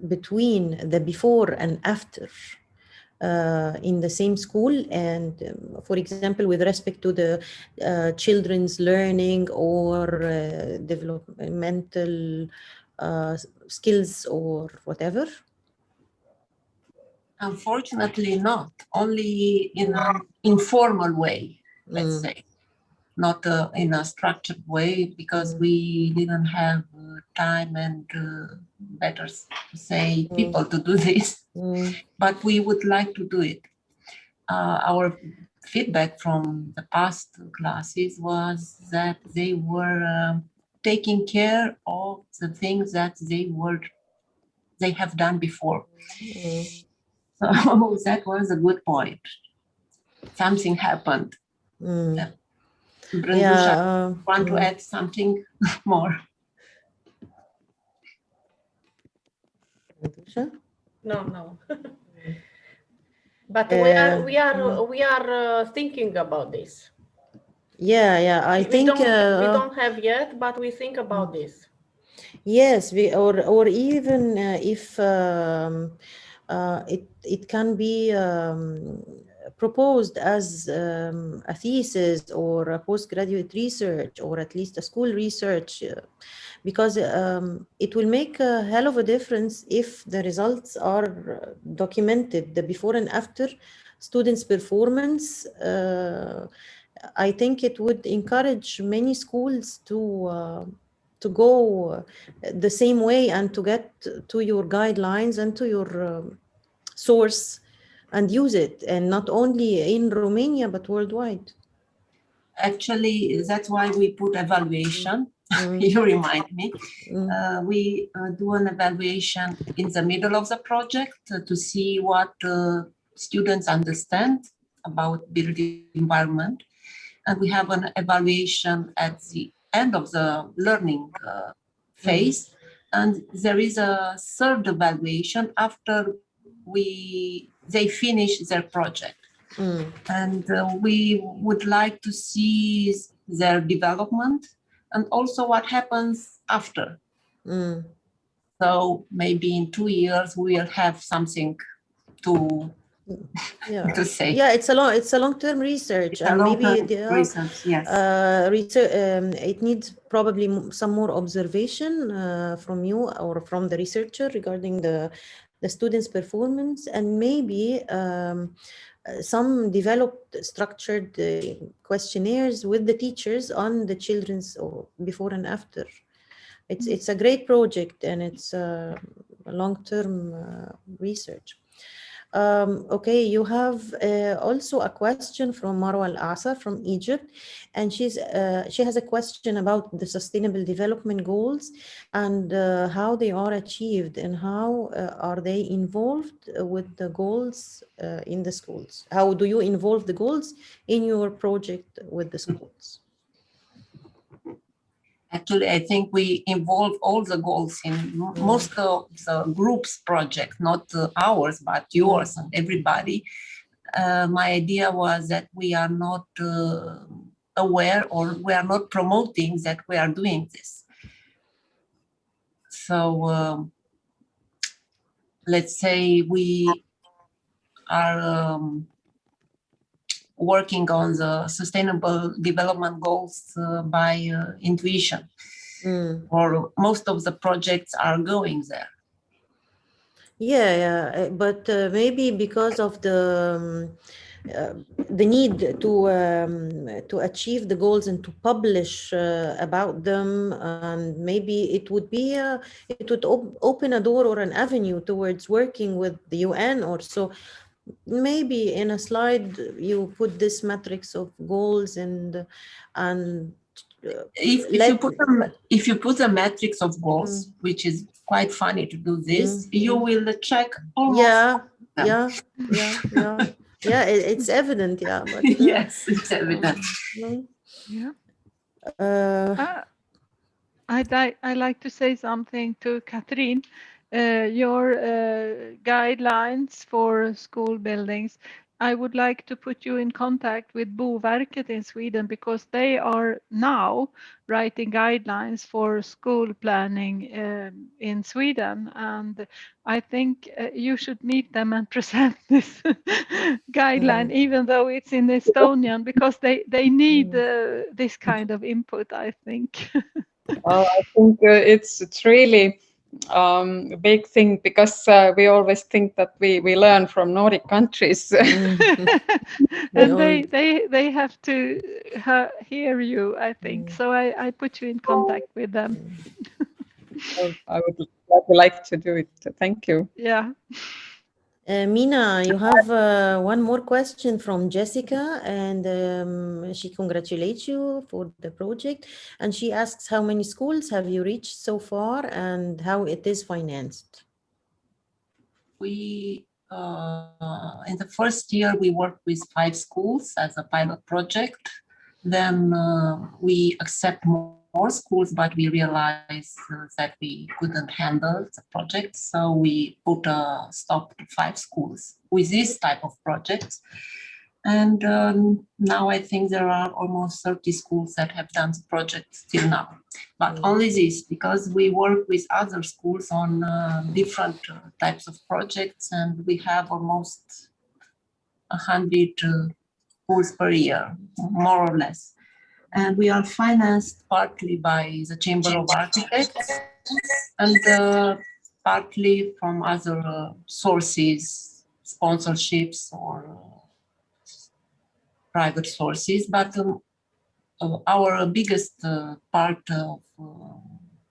between the before and after in the same school, and for example, with respect to the children's learning or developmental skills or whatever? Unfortunately not, only in an informal way, let's say, not in a structured way, because we didn't have time and better say people to do this, but we would like to do it. Our feedback from the past classes was that they were taking care of the things that they have done before. So that was a good point. Something happened. Brindusa, want to add something more? No. But we are thinking about this. Yeah. I think we don't have yet, but we think about this. Yes, or even if it can be proposed as a thesis or a postgraduate research, or at least a school research, because it will make a hell of a difference if the results are documented, the before and after students' performance. I think it would encourage many schools to go the same way and to get to your guidelines and to your source and use it, and not only in Romania but worldwide. Actually, that's why we put evaluation. You remind me. We do an evaluation in the middle of the project to see what students understand about built environment. And we have an evaluation at the end of the learning phase. And there is a third evaluation after they finish their project. And we would like to see their development and also what happens after. So maybe in 2 years we will have something to say. Yeah, it's a long-term research. Research, yes. It needs probably some more observation from you or from the researcher regarding the students' performance, and maybe some developed structured questionnaires with the teachers on the children's or before and after. It's a great project, and it's a long-term research. Okay, you have also a question from Marwa Al-Asa from Egypt, and she has a question about the Sustainable Development Goals and how they are achieved, and how are they involved with the goals in the schools. How do you involve the goals in your project with the schools? Actually, I think we involve all the goals in most of the group's project, not ours, but yours and everybody. My idea was that we are not aware, or we are not promoting that we are doing this. So let's say we are working on the sustainable development goals by intuition. Or most of the projects are going there. Yeah, but maybe because of the need to achieve the goals and to publish about them, and maybe it would be it would open a door or an avenue towards working with the UN or so. Maybe in a slide you put this matrix of goals and if you put a matrix of goals, which is quite funny to do this, you will check almost. Yeah, it's evident, yeah, but yes, it's evident. Yeah. I like to say something to Katrin. Your guidelines for school buildings, I would like to put you in contact with Boverket in Sweden, because they are now writing guidelines for school planning in Sweden. And I think you should meet them and present this guideline, even though it's in Estonian, because they need this kind of input, I think. I think it's really a big thing, because we always think that we learn from Nordic countries. And they have to hear you, I think. So I put you in contact with them. I would like to do it. Thank you. Yeah. Mina, you have one more question from Jessica, and she congratulates you for the project, and she asks, how many schools have you reached so far and how it is financed? We in the first year we worked with 5 schools as a pilot project. Then we accept more schools, but we realized that we couldn't handle the project, so we put a stop to 5 schools with this type of projects. And now I think there are almost 30 schools that have done the project till now. But only this, because we work with other schools on different types of projects, and we have almost 100 schools per year, more or less. And we are financed partly by the Chamber of Architects and partly from other sources, sponsorships or private sources. But our biggest part of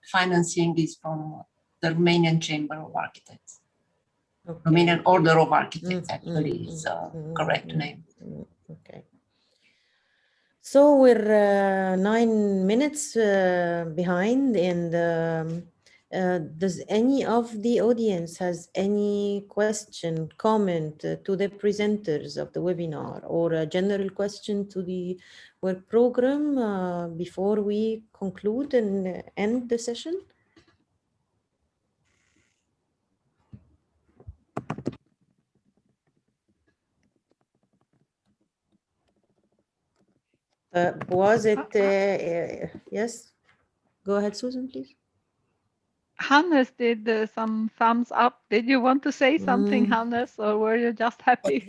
financing is from the Romanian Chamber of Architects. Okay. Romanian Order of Architects actually is the correct name. Okay. So we're 9 minutes behind, and does any of the audience has any question, comment to the presenters of the webinar, or a general question to the work program before we conclude and end the session? Was it, yes? Go ahead, Susan, please. Hannes did some thumbs up. Did you want to say something, Hannes, or were you just happy?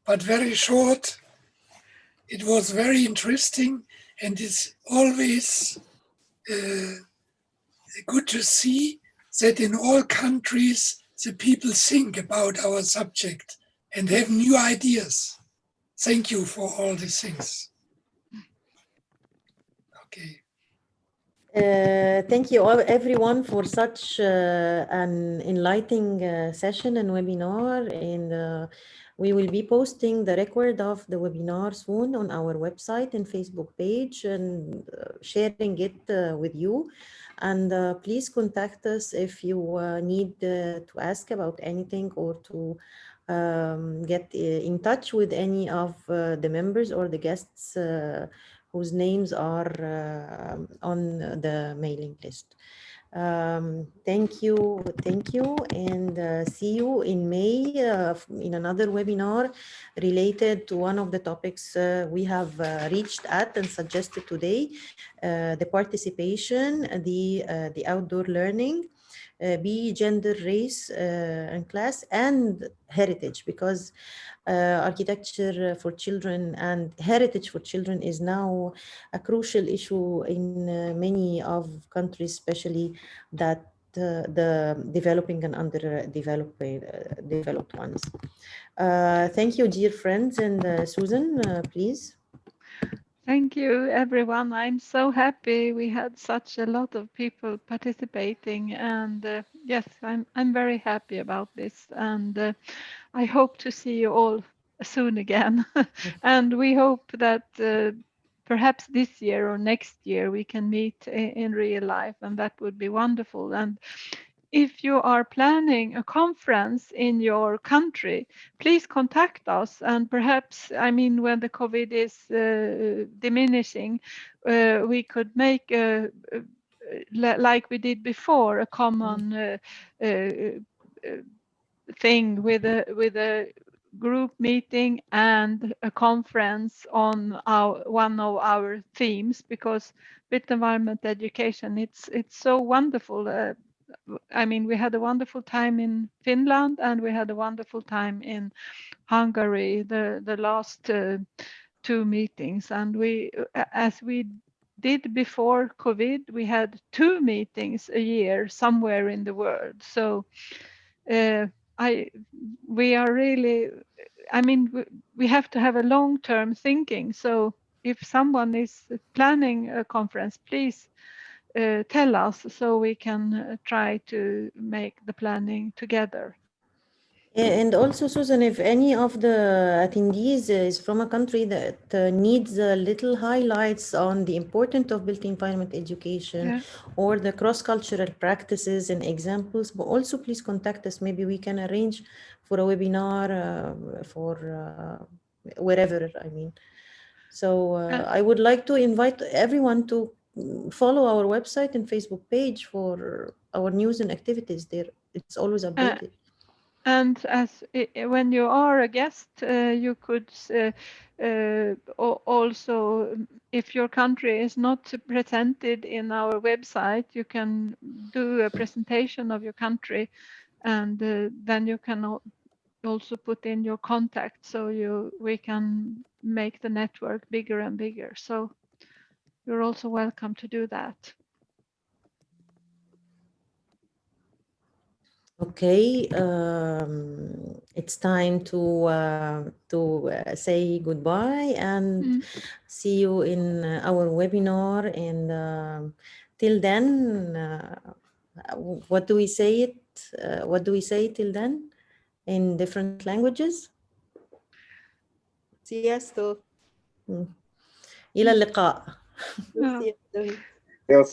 But very short. It was very interesting, and it's always good to see that in all countries the people think about our subject and have new ideas. Thank you for all these things. Okay. Thank you all, everyone, for such an enlightening session and webinar. And we will be posting the record of the webinar soon on our website and Facebook page, and sharing it with you. And please contact us if you need to ask about anything, or to get in touch with any of the members or the guests whose names are on the mailing list. Thank you, and see you in May in another webinar related to one of the topics we have reached at and suggested today, the participation, the outdoor learning, B, gender, race, and class, and heritage, because architecture for children and heritage for children is now a crucial issue in many of countries, especially that the developing and developed ones. Thank you, dear friends, and Susan, please. Thank you, everyone. I'm so happy we had such a lot of people participating, and yes, I'm very happy about this, and I hope to see you all soon again. And we hope that perhaps this year or next year we can meet in real life, and that would be wonderful. And if you are planning a conference in your country, please contact us. And perhaps, I mean, when the COVID is diminishing, we could make like we did before, a common thing with a group meeting and a conference on one of our themes, because built environment education, it's so wonderful. I mean, we had a wonderful time in Finland, and we had a wonderful time in Hungary, the last two meetings. And we, as we did before COVID, we had 2 meetings a year somewhere in the world. So we are really, I mean, we have to have a long-term thinking. So if someone is planning a conference, please tell us so we can try to make the planning together. And also, Susan, if any of the attendees is from a country that needs little highlights on the importance of built environment education or the cross-cultural practices and examples, but also please contact us. Maybe we can arrange for a webinar for wherever, I mean. So I would like to invite everyone to follow our website and Facebook page for our news and activities there. It's always updated. And as when you are a guest, you could also, if your country is not presented in our website, you can do a presentation of your country, and then you can also put in your contact, so we can make the network bigger and bigger. So you're also welcome to do that. Okay, it's time to say goodbye and see you in our webinar. And till then, what do we say it? What do we say till then in different languages? Sziasztok! إلى اللقاء. Sziasztok!